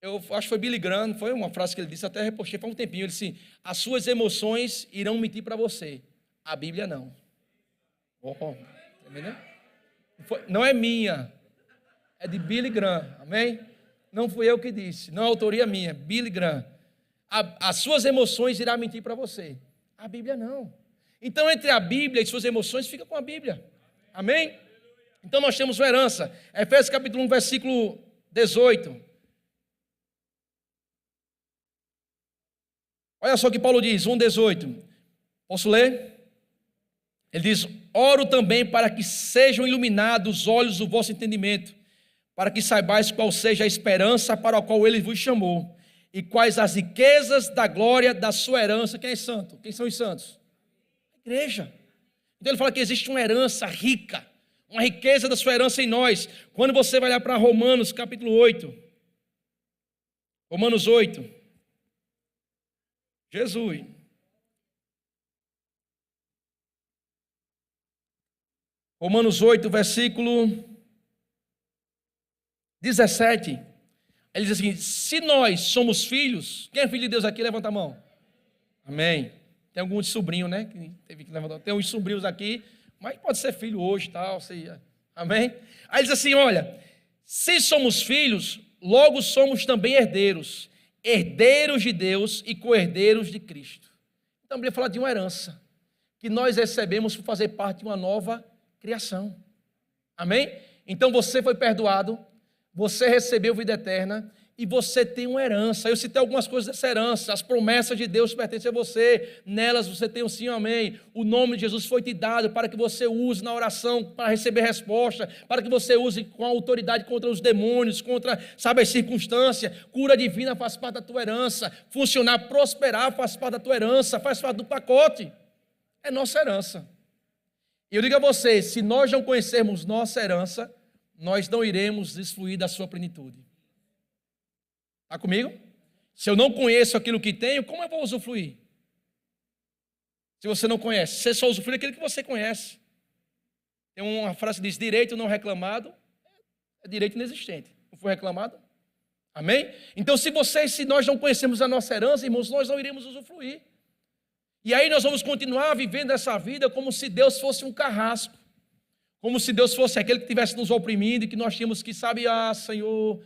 Eu acho que foi Billy Graham, foi uma frase que ele disse, até repostei faz um tempinho, ele disse, as suas emoções irão mentir para você, a Bíblia não. Não é minha, é de Billy Graham, amém? Não fui eu que disse, não é autoria minha, Billy Graham. As suas emoções irão mentir para você, a Bíblia não. Então entre a Bíblia e suas emoções, fica com a Bíblia, amém? Então nós temos uma herança, Efésios capítulo 1, versículo 18. Olha só o que Paulo diz, 1,18. Posso ler? Ele diz, oro também para que sejam iluminados os olhos do vosso entendimento, para que saibais qual seja a esperança para a qual ele vos chamou, e quais as riquezas da glória da sua herança. Quem é santo? Quem são os santos? A igreja. Então ele fala que existe uma herança rica, uma riqueza da sua herança em nós. Quando você vai olhar para Romanos capítulo 8, Romanos 8, Jesus. Romanos 8, versículo 17. Ele diz assim: se nós somos filhos, quem é filho de Deus aqui? Levanta a mão. Amém. Tem alguns sobrinhos, né? Que teve que levantar. Tem uns sobrinhos aqui, mas pode ser filho hoje, tal. Amém. Aí ele diz assim: olha, se somos filhos, logo somos também herdeiros, herdeiros de Deus e co-herdeiros de Cristo. Então a Bíblia fala de uma herança que nós recebemos por fazer parte de uma nova criação. Amém? Então você foi perdoado, você recebeu vida eterna e você tem uma herança. Eu citei algumas coisas dessa herança. As promessas de Deus pertencem a você. Nelas você tem um sim, amém. O nome de Jesus foi te dado para que você use na oração para receber resposta, para que você use com autoridade contra os demônios, contra, sabe, as circunstâncias. Cura divina faz parte da tua herança. Funcionar, prosperar faz parte da tua herança, faz parte do pacote. É nossa herança. E eu digo a vocês, se nós não conhecermos nossa herança, nós não iremos desfruir da sua plenitude. Está comigo? Se eu não conheço aquilo que tenho, como eu vou usufruir? Se você não conhece, você só usufrui aquilo que você conhece. Tem uma frase que diz: direito não reclamado é direito inexistente. Não foi reclamado? Amém? Então, se nós não conhecemos a nossa herança, irmãos, nós não iremos usufruir. E aí nós vamos continuar vivendo essa vida como se Deus fosse um carrasco. Como se Deus fosse aquele que estivesse nos oprimindo e que nós tínhamos que, sabe, Senhor,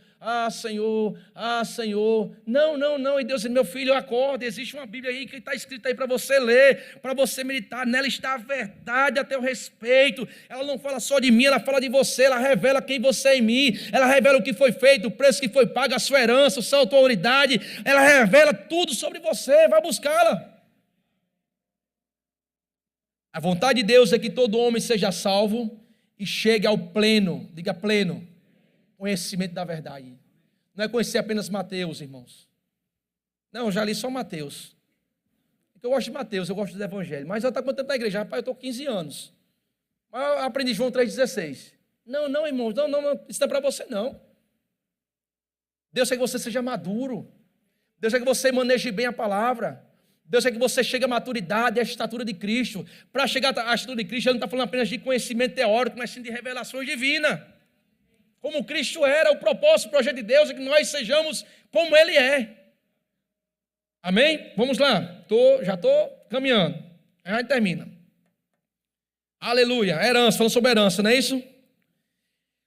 Senhor, Senhor. Não. E Deus diz: meu filho, acorda, existe uma Bíblia aí que está escrita aí para você ler, para você meditar. Nela está a verdade a teu respeito. Ela não fala só de mim, ela fala de você, ela revela quem você é em mim, ela revela o que foi feito, o preço que foi pago, a sua herança, a sua autoridade. Ela revela tudo sobre você, vai buscá-la. A vontade de Deus é que todo homem seja salvo e chegue ao pleno, diga pleno, conhecimento da verdade. Não é conhecer apenas Mateus, irmãos. Não, eu já li só Mateus. Eu gosto de Mateus, eu gosto do Evangelho. Mas eu estou quanto tempo na igreja? Rapaz, eu estou 15 anos. Mas eu aprendi João 3,16. Não, irmãos, não, isso não é para você, não. Deus quer que você seja maduro. Deus quer que você maneje bem a palavra. Deus quer que você chegue à maturidade e à estatura de Cristo. Para chegar à estatura de Cristo, ele não está falando apenas de conhecimento teórico, mas sim de revelações divinas. Como Cristo era, o propósito, o projeto de Deus é que nós sejamos como Ele é. Amém? Vamos lá. Já estou caminhando. Aí termina. Aleluia. Herança, falando sobre herança, não é isso?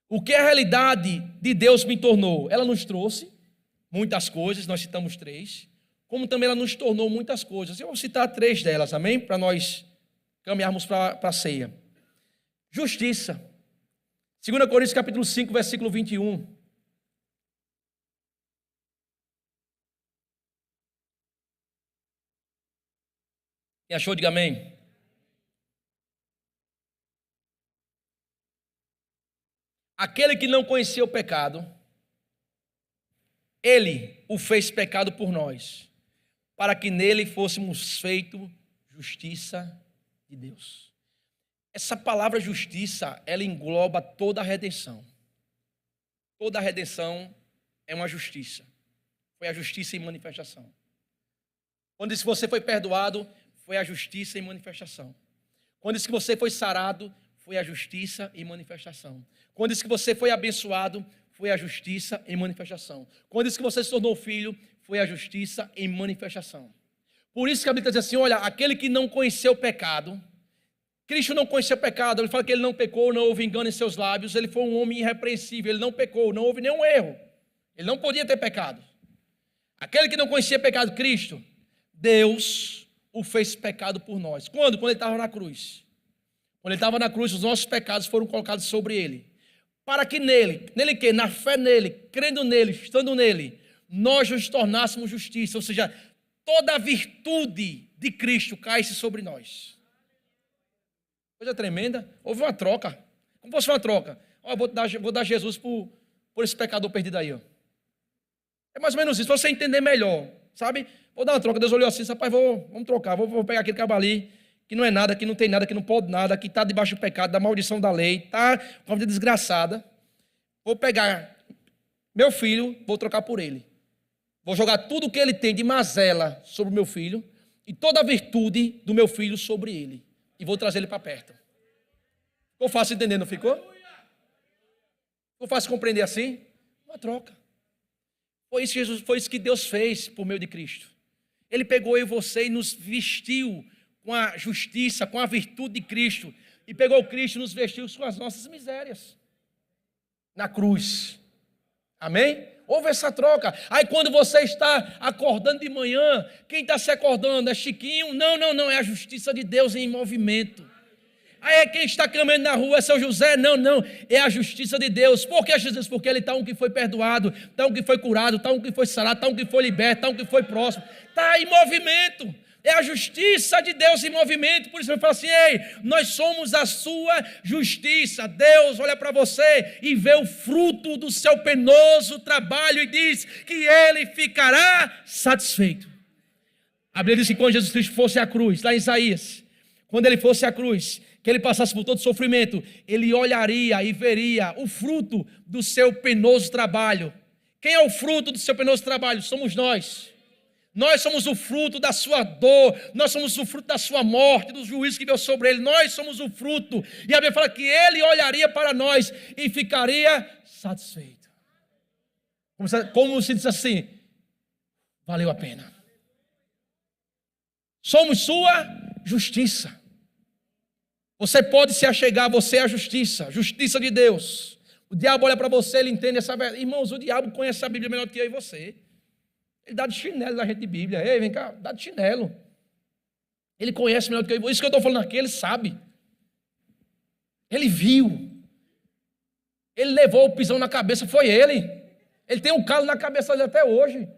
O que a realidade de Deus me tornou? Ela nos trouxe muitas coisas, nós citamos 3. Como também ela nos tornou muitas coisas. Eu vou citar 3 delas, amém? Para nós caminharmos para a ceia. Justiça. 2 Coríntios capítulo 5, versículo 21. Quem achou, diga amém. Aquele que não conhecia o pecado, ele o fez pecado por nós, para que nele fôssemos feitos justiça de Deus. Essa palavra justiça, ela engloba toda a redenção. Toda a redenção é uma justiça. Foi a justiça em manifestação. Quando diz que você foi perdoado, foi a justiça em manifestação. Quando diz que você foi sarado, foi a justiça em manifestação. Quando diz que você foi abençoado, foi a justiça em manifestação. Quando diz que você se tornou filho, foi a justiça em manifestação. Por isso que a Bíblia diz assim: olha, aquele que não conheceu o pecado, Cristo não conheceu o pecado, ele fala que ele não pecou, não houve engano em seus lábios, ele foi um homem irrepreensível, ele não pecou, não houve nenhum erro, ele não podia ter pecado. Aquele que não conhecia pecado, Cristo, Deus o fez pecado por nós. Quando? Quando ele estava na cruz. Quando ele estava na cruz, os nossos pecados foram colocados sobre ele. Para que nele que? Na fé nele, crendo nele, estando nele, nós nos tornássemos justiça. Ou seja, toda a virtude de Cristo cai-se sobre nós. Coisa tremenda. Houve uma troca. Como fosse uma troca. Eu vou dar Jesus por por esse pecador perdido aí, ó. É mais ou menos isso, para você entender melhor, sabe? Vou dar uma troca. Deus olhou assim, rapaz, vamos trocar, vou pegar aquele cabo ali, que não é nada, que não tem nada, que não pode nada, que está debaixo do pecado, da maldição da lei, está com a vida desgraçada. Vou pegar meu filho, vou trocar por ele. Vou jogar tudo o que ele tem de mazela sobre o meu filho e toda a virtude do meu filho sobre ele. E vou trazer ele para perto. Ficou fácil entender, não ficou? Ficou fácil compreender assim? Uma troca. Foi isso que Deus fez por meio de Cristo. Ele pegou eu e você e nos vestiu com a justiça, com a virtude de Cristo. E pegou Cristo e nos vestiu com as nossas misérias. Na cruz. Amém? Houve essa troca. Aí quando você está acordando de manhã, quem está se acordando? É Chiquinho? Não, é a justiça de Deus em movimento. Aí é quem está caminhando na rua, é São José? Não, é a justiça de Deus. Por que a justiça? Porque ele está um que foi perdoado, está um que foi curado, está um que foi sarado, está um que foi liberto, está um que foi próximo. Está em movimento. É a justiça de Deus em movimento. Por isso ele fala assim, ei, nós somos a sua justiça. Deus olha para você e vê o fruto do seu penoso trabalho e diz que ele ficará satisfeito. A Bíblia diz que quando Jesus Cristo fosse à cruz, lá em Isaías, quando ele fosse à cruz, que ele passasse por todo sofrimento, ele olharia e veria o fruto do seu penoso trabalho. Quem é o fruto do seu penoso trabalho? Somos nós. Nós somos o fruto da sua dor, nós somos o fruto da sua morte, do juízo que veio sobre ele, nós somos o fruto. E a Bíblia fala que ele olharia para nós e ficaria satisfeito. Como se disse assim, valeu a pena. Somos sua justiça. Você pode se achegar, você é a justiça de Deus. O diabo olha para você, ele entende essa verdade. Irmãos, o diabo conhece a Bíblia melhor do que eu e você. Ele dá de chinelo na gente de Bíblia. Ei, vem cá, dá de chinelo. Ele conhece melhor do que eu. Isso que eu estou falando aqui, ele sabe. Ele viu. Ele levou o pisão na cabeça, foi ele. Ele tem um calo na cabeça dele até hoje.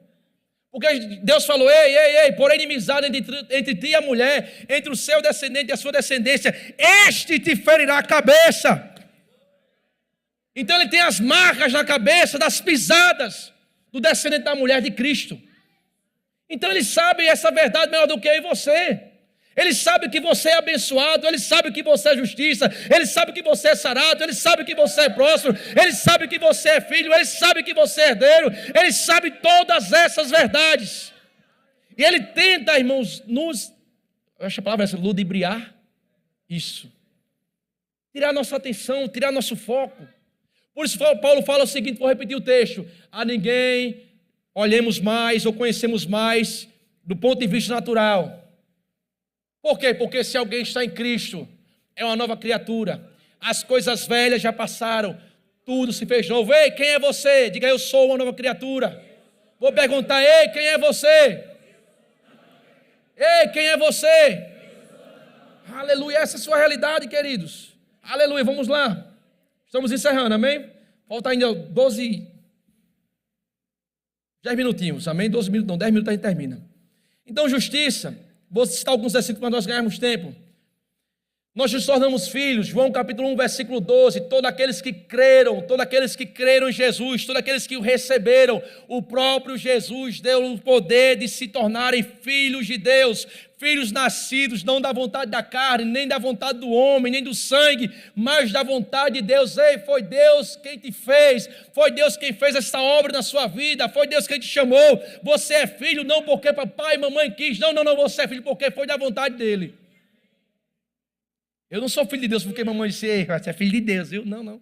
Porque Deus falou, ei, por inimizade entre ti e a mulher, entre o seu descendente e a sua descendência, este te ferirá a cabeça. Então ele tem as marcas na cabeça das pisadas do descendente da mulher de Cristo. Então ele sabe essa verdade melhor do que eu e você. Ele sabe que você é abençoado, ele sabe que você é justiça, ele sabe que você é sarado, ele sabe que você é próspero, ele sabe que você é filho, ele sabe que você é herdeiro, ele sabe todas essas verdades. E ele tenta, irmãos, eu acho a palavra essa, ludibriar isso. Tirar nossa atenção, tirar nosso foco. Por isso Paulo fala o seguinte, vou repetir o texto: a ninguém olhemos mais ou conhecemos mais do ponto de vista natural. Por quê? Porque se alguém está em Cristo, é uma nova criatura. As coisas velhas já passaram, tudo se fez novo. Ei, quem é você? Diga, eu sou uma nova criatura. Vou perguntar, ei, quem é você? Ei, quem é você? Aleluia, essa é a sua realidade, queridos. Aleluia, vamos lá. Estamos encerrando, amém? Falta ainda 10 minutinhos, amém? 12 minutos, não, 10 minutos a gente termina. Então, justiça. Vou citar alguns versículos para nós ganharmos tempo. Nós nos tornamos filhos, João capítulo 1, versículo 12, todos aqueles que creram em Jesus, todos aqueles que o receberam, o próprio Jesus deu o poder de se tornarem filhos de Deus, filhos nascidos não da vontade da carne, nem da vontade do homem, nem do sangue, mas da vontade de Deus. Ei, foi Deus quem te fez, foi Deus quem fez essa obra na sua vida, foi Deus quem te chamou. Você é filho não porque papai e mamãe quis, não, você é filho porque foi da vontade dele. Eu não sou filho de Deus porque mamãe disse, ei, você é filho de Deus, viu? Não.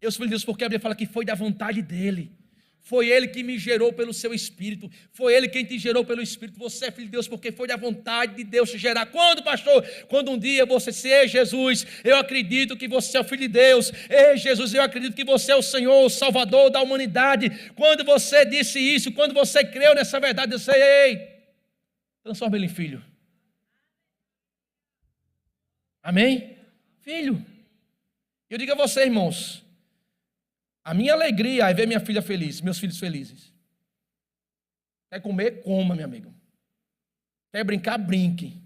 Eu sou filho de Deus porque a Bíblia fala que foi da vontade dele. Foi ele que me gerou pelo seu Espírito. Foi ele quem te gerou pelo Espírito. Você é filho de Deus porque foi da vontade de Deus te gerar. Quando, pastor? Quando um dia você se, ei, Jesus, eu acredito que você é o filho de Deus. Ei, Jesus, eu acredito que você é o Senhor, o Salvador da humanidade. Quando você disse isso, quando você creu nessa verdade, eu sei, ei, transforma ele em filho. Amém? Filho. Eu digo a você, irmãos, a minha alegria é ver minha filha feliz, meus filhos felizes. Quer comer? Coma, meu amigo. Quer brincar? Brinque.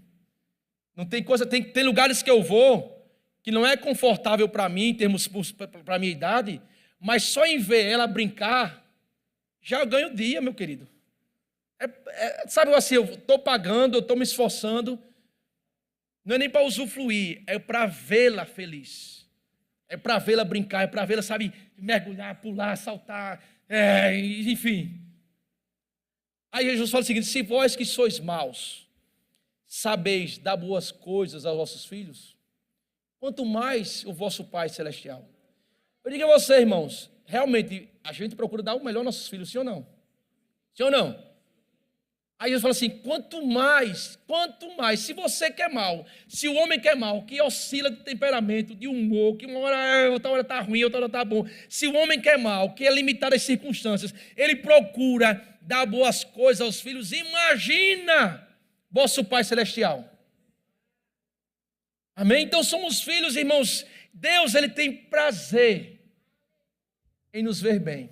Não tem coisa, tem lugares que eu vou que não é confortável para mim, em termos para a minha idade, Mas só em ver ela brincar, já ganho o dia, meu querido. Sabe assim, eu estou pagando, eu estou me esforçando. Não é nem para usufruir, é para vê-la feliz. É para vê-la brincar, é para vê-la, sabe, mergulhar, pular, saltar, enfim. Aí Jesus fala o seguinte: se vós que sois maus, sabeis dar boas coisas aos vossos filhos, quanto mais o vosso Pai Celestial. Eu digo a vocês, irmãos, realmente a gente procura dar o melhor aos nossos filhos, sim ou não? Sim ou não? Aí Jesus fala assim: quanto mais, se você quer mal, se o homem quer mal, que oscila de temperamento, de humor, que outra hora está ruim, outra hora está bom, se o homem quer mal, que é limitado às circunstâncias, ele procura dar boas coisas aos filhos, imagina vosso Pai Celestial. Amém? Então somos filhos, irmãos. Deus, ele tem prazer em nos ver bem.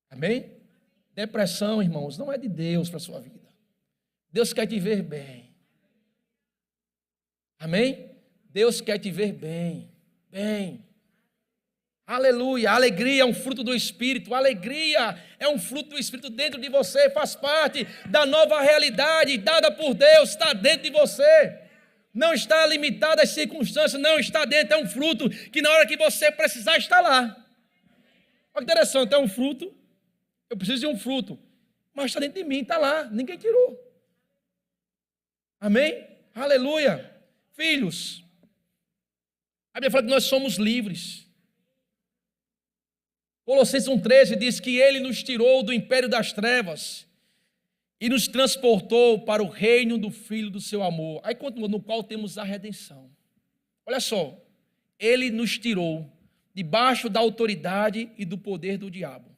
Amém? Depressão, irmãos, não é de Deus para a sua vida. Deus quer te ver bem. Amém? Deus quer te ver bem. Bem. Aleluia. A alegria é um fruto do Espírito. A alegria é um fruto do Espírito dentro de você. Faz parte da nova realidade dada por Deus. Está dentro de você. Não está limitado às circunstâncias. Não está dentro. É um fruto que na hora que você precisar está lá. Olha que interessante. É um fruto. Eu preciso de um fruto, mas está dentro de mim, está lá, ninguém tirou. Amém? Aleluia. Filhos, a Bíblia fala que nós somos livres. Colossenses 1,13 diz que Ele nos tirou do império das trevas e nos transportou para o reino do Filho do seu amor. Aí continua, no qual temos a redenção. Olha só, Ele nos tirou debaixo da autoridade e do poder do diabo.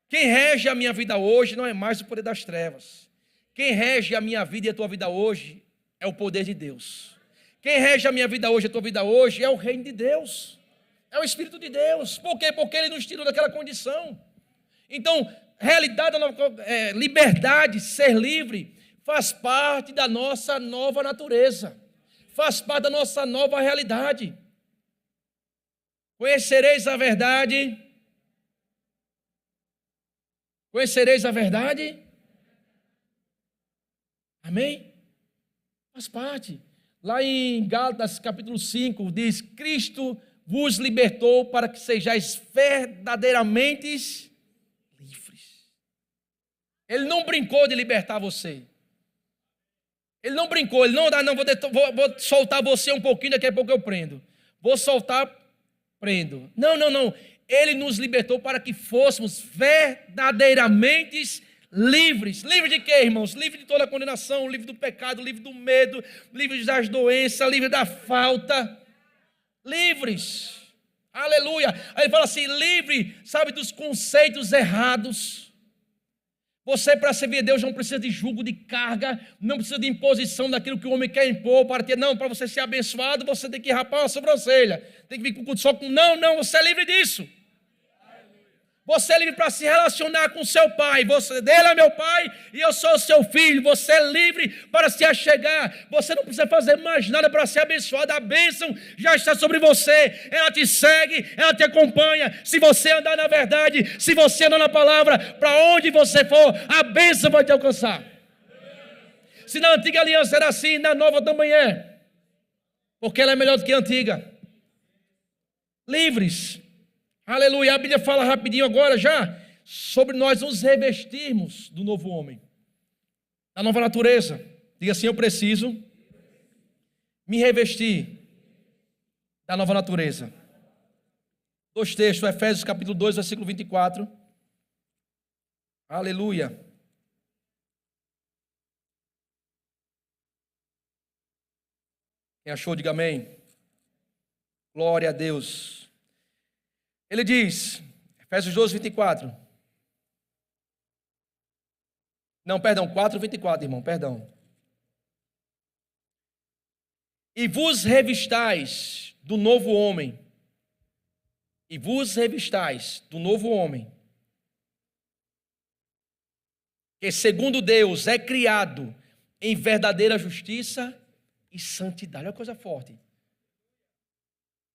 Quem rege a minha vida hoje não é mais o poder das trevas. Quem rege a minha vida e a tua vida hoje é o poder de Deus. Quem rege a minha vida hoje e a tua vida hoje é o reino de Deus. É o Espírito de Deus. Por quê? Porque Ele nos tirou daquela condição. Então, realidade, liberdade, ser livre, faz parte da nossa nova natureza. Faz parte da nossa nova realidade. Conhecereis a verdade. Conhecereis a verdade? Amém? Faz parte. Lá em Gálatas capítulo 5 diz: Cristo vos libertou para que sejais verdadeiramente livres. Ele não brincou de libertar você. Ele não brincou, ele não vou soltar você um pouquinho, daqui a pouco eu prendo. Vou soltar, prendo. Não. Ele nos libertou para que fôssemos verdadeiramente livres. Livre de quê, irmãos? Livre de toda a condenação, livre do pecado, livre do medo, livre das doenças, livre da falta. Livres. Aleluia. Aí ele fala assim, livre, sabe, dos conceitos errados. Você, para servir a Deus, não precisa de jugo, de carga, não precisa de imposição daquilo que o homem quer impor, para você ser abençoado, você tem que rapar uma sobrancelha, tem que vir só com, não, você é livre disso. Você é livre para se relacionar com seu pai. Ele é meu pai e eu sou o seu filho. Você é livre para se achegar. Você não precisa fazer mais nada para ser abençoado. A bênção já está sobre você. Ela te segue, ela te acompanha. Se você andar na verdade, se você andar na palavra, para onde você for, a bênção vai te alcançar. Se na antiga aliança era assim, na nova também é. Porque ela é melhor do que a antiga. Livres. Aleluia, a Bíblia fala rapidinho agora já sobre nós nos revestirmos do novo homem, da nova natureza. Diga assim, eu preciso me revestir da nova natureza. Dois textos, Efésios capítulo 2, versículo 24. Aleluia. Quem achou, diga amém. Glória a Deus. Ele diz, Efésios 12, 24. Não, perdão, 4, 24, irmão, perdão. E vos revistais do novo homem. E vos revistais do novo homem. Que segundo Deus é criado em verdadeira justiça e santidade. Olha que coisa forte.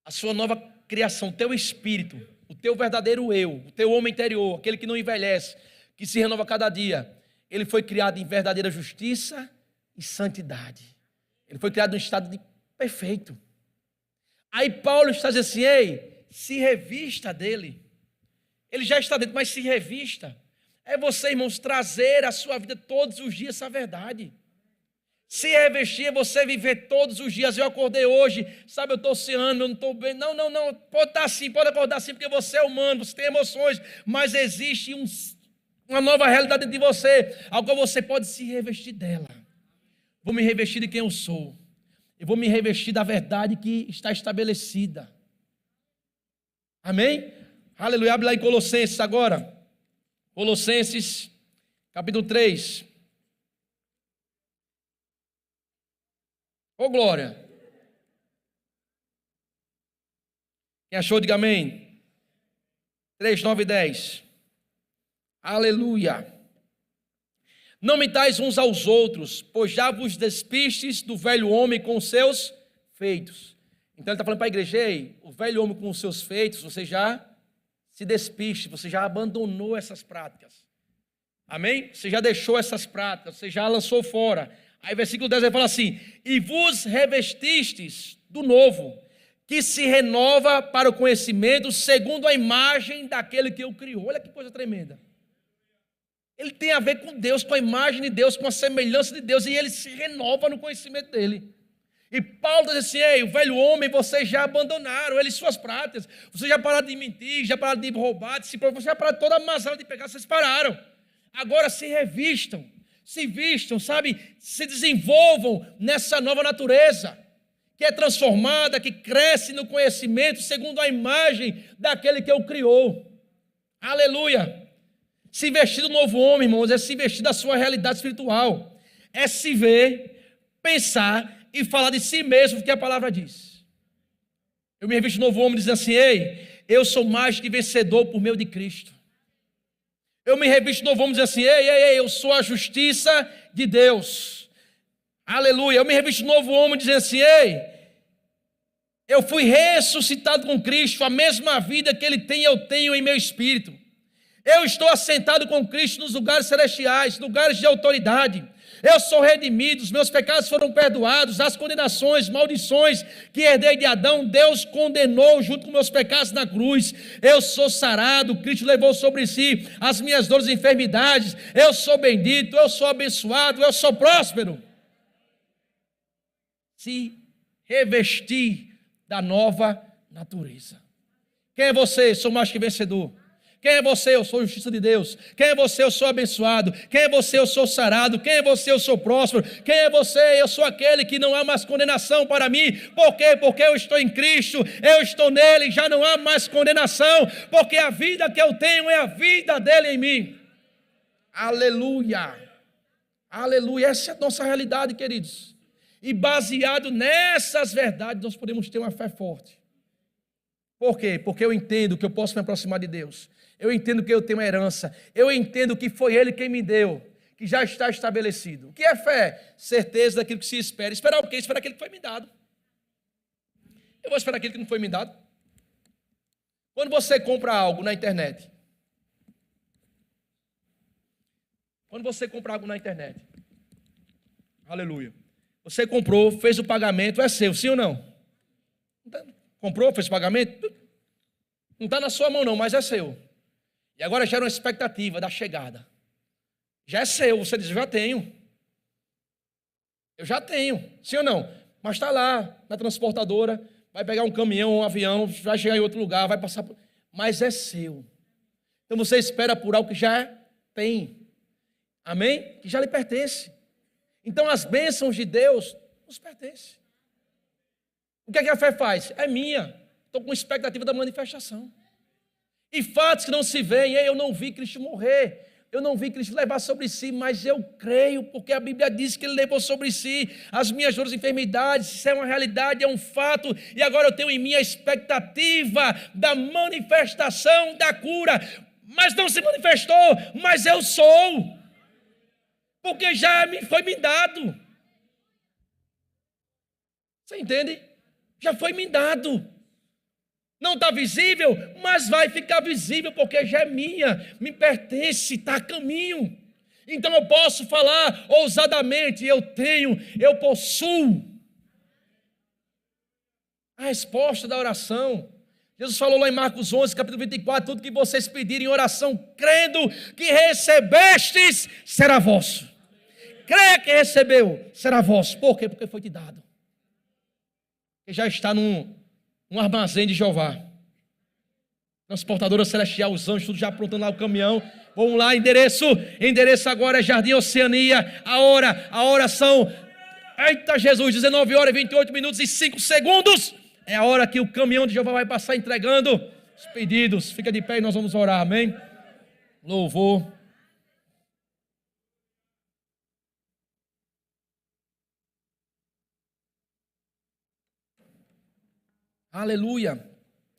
A sua nova criação, o teu espírito, o teu verdadeiro eu, o teu homem interior, aquele que não envelhece, que se renova a cada dia, ele foi criado em verdadeira justiça e santidade. Ele foi criado em estado de perfeito. Aí Paulo está dizendo assim, ei, se revista dele. Ele já está dentro, mas se revista. É você, irmãos, trazer à sua vida todos os dias essa verdade. Se revestir é você viver todos os dias. Eu acordei hoje, sabe, eu estou oceano, eu não estou bem. Não, pode estar assim, pode acordar assim, porque você é humano, você tem emoções, mas existe uma nova realidade dentro de você, ao qual você pode se revestir dela. Vou me revestir de quem eu sou. Eu vou me revestir da verdade que está estabelecida. Amém? Aleluia. Abre lá em Colossenses agora. Colossenses, capítulo 3. Ô glória. Quem achou, diga amém. 3, 9 e 10. Aleluia. Não mentais uns aos outros, pois já vos despistes do velho homem com os seus feitos. Então ele está falando para a igreja, ei, o velho homem com os seus feitos, você já se despiste, você já abandonou essas práticas. Amém? Você já deixou essas práticas, você já lançou fora. Aí versículo 10 ele fala assim, e vos revestistes do novo, que se renova para o conhecimento segundo a imagem daquele que o criou. Olha que coisa tremenda. Ele tem a ver com Deus, com a imagem de Deus, com a semelhança de Deus, e ele se renova no conhecimento dele. E Paulo diz assim, ei, o velho homem, vocês já abandonaram ele e suas práticas, vocês já pararam de mentir, já pararam de roubar, vocês já pararam toda a mazela de pecar, vocês pararam. Agora se revistam, se vistam, sabe, se desenvolvam nessa nova natureza, que é transformada, que cresce no conhecimento, segundo a imagem daquele que o criou. Aleluia. Se vestir do novo homem, irmãos, é se vestir da sua realidade espiritual. É se ver, pensar e falar de si mesmo, o que a palavra diz. Eu me revisto do novo homem dizendo assim, ei, eu sou mais que vencedor por meio de Cristo. Eu me revisto do novo homem dizendo assim, ei, eu sou a justiça de Deus. Aleluia. Eu me revisto do novo homem dizendo assim, ei, eu fui ressuscitado com Cristo, a mesma vida que Ele tem, eu tenho em meu espírito. Eu estou assentado com Cristo nos lugares celestiais, lugares de autoridade. Eu sou redimido, os meus pecados foram perdoados, as condenações, maldições que herdei de Adão, Deus condenou junto com meus pecados na cruz. Eu sou sarado, Cristo levou sobre si as minhas dores e enfermidades. Eu sou bendito, eu sou abençoado, eu sou próspero. Se revestir da nova natureza. Quem é você? Sou mais que vencedor. Quem é você? Eu sou a justiça de Deus. Quem é você? Eu sou abençoado. Quem é você? Eu sou sarado. Quem é você? Eu sou próspero. Quem é você? Eu sou aquele que não há mais condenação para mim. Por quê? Porque eu estou em Cristo, eu estou nele, já não há mais condenação, porque a vida que eu tenho é a vida dele em mim. Aleluia. Aleluia. Essa é a nossa realidade, queridos. E baseado nessas verdades, nós podemos ter uma fé forte. Por quê? Porque eu entendo que eu posso me aproximar de Deus. Eu entendo que eu tenho uma herança. Eu entendo que foi Ele quem me deu, que já está estabelecido. O que é fé? Certeza daquilo que se espera. Esperar o quê? Esperar aquilo que foi me dado. Eu vou esperar aquilo que não foi me dado. Quando você compra algo na internet. Aleluia. Você comprou, fez o pagamento, é seu, sim ou não? Comprou, fez o pagamento? Não está na sua mão não, mas é seu. E agora gera uma expectativa da chegada. Já é seu, você diz, eu já tenho. Eu já tenho, sim ou não? Mas está lá, na transportadora, vai pegar um caminhão, um avião, vai chegar em outro lugar, vai passar por... Mas é seu. Então você espera por algo que já tem. Amém? Que já lhe pertence. Então as bênçãos de Deus nos pertencem. O que é que a fé faz? É minha. Estou com expectativa da manifestação. E fatos que não se veem, eu não vi Cristo morrer, eu não vi Cristo levar sobre si, mas eu creio, porque a Bíblia diz que Ele levou sobre si as minhas dores e enfermidades. Isso é uma realidade, é um fato, e agora eu tenho em mim a expectativa da manifestação da cura. Mas não se manifestou, mas eu sou, porque já foi me dado. Você entende? Já foi me dado. Não está visível, mas vai ficar visível, porque já é minha, me pertence, está a caminho. Então eu posso falar ousadamente, eu possuo. A resposta da oração. Jesus falou lá em Marcos 11, capítulo 24, tudo que vocês pedirem em oração, crendo que recebestes, será vosso. Creia que recebeu, será vosso. Por quê? Porque foi te dado. Porque já está num armazém de Jeová. Transportadora celestial, os anjos, tudo já aprontando lá o caminhão. Vamos lá, endereço agora é Jardim Oceania. A hora são, eita Jesus, 19 horas e 28 minutos e 5 segundos. É a hora que o caminhão de Jeová vai passar entregando os pedidos. Fica de pé e nós vamos orar, amém? Louvor. Aleluia.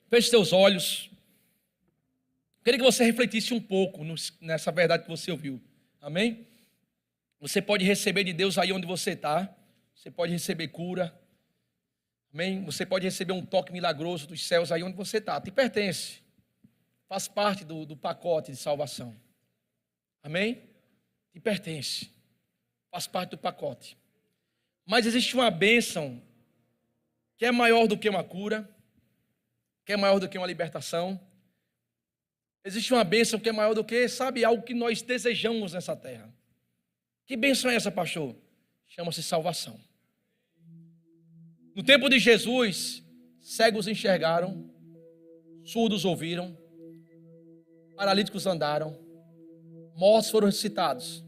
Feche seus olhos. Queria que você refletisse um pouco nessa verdade que você ouviu. Amém? Você pode receber de Deus aí onde você está. Você pode receber cura. Amém? Você pode receber um toque milagroso dos céus aí onde você está. Te pertence. Faz parte do pacote de salvação. Amém? Te pertence. Faz parte do pacote. Mas existe uma bênção que é maior do que uma cura, que é maior do que uma libertação. Existe uma bênção que é maior do que, sabe, algo que nós desejamos nessa terra. Que bênção é essa, pastor? Chama-se salvação. No tempo de Jesus, cegos enxergaram, surdos ouviram, paralíticos andaram, mortos foram ressuscitados.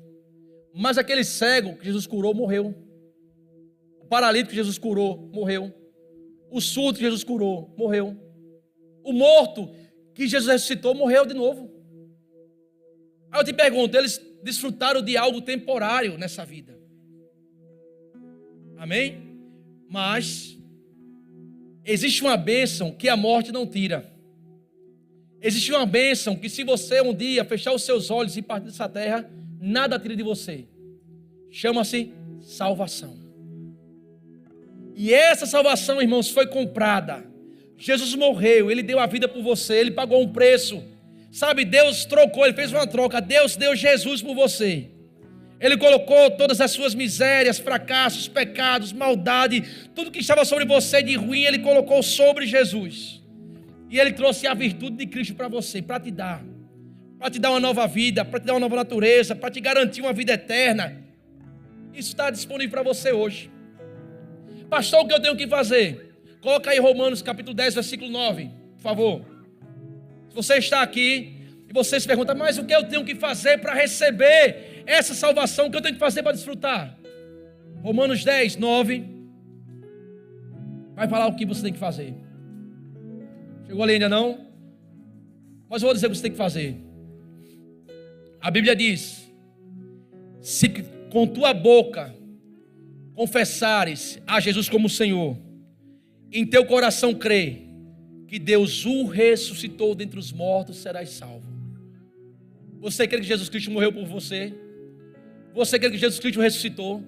Mas aquele cego que Jesus curou morreu. O paralítico que Jesus curou morreu. O surdo que Jesus curou morreu. O morto que Jesus ressuscitou morreu de novo. Aí eu te pergunto, eles desfrutaram de algo temporário nessa vida. Amém? Mas existe uma bênção que a morte não tira. Existe uma bênção que se você um dia fechar os seus olhos e partir dessa terra, nada tira de você. Chama-se salvação. E essa salvação, irmãos, foi comprada. Jesus morreu, Ele deu a vida por você, Ele pagou um preço. Sabe, Deus trocou, Ele fez uma troca. Deus deu Jesus por você. Ele colocou todas as suas misérias, fracassos, pecados, maldade, tudo que estava sobre você de ruim, Ele colocou sobre Jesus. E Ele trouxe a virtude de Cristo para você, para te dar uma nova vida, para te dar uma nova natureza, para te garantir uma vida eterna. Isso está disponível para você hoje. Pastor, o que eu tenho que fazer? Coloca aí Romanos capítulo 10, versículo 9, por favor. Se você está aqui e você se pergunta, mas o que eu tenho que fazer para receber essa salvação? O que eu tenho que fazer para desfrutar? Romanos 10, 9 vai falar o que você tem que fazer. Chegou ali ainda não? Mas eu vou dizer o que você tem que fazer. A Bíblia diz: se com tua boca confessares a Jesus como Senhor, em teu coração crê que Deus o ressuscitou dentre os mortos, serás salvo. Você crê que Jesus Cristo morreu por você? Você crê que Jesus Cristo ressuscitou?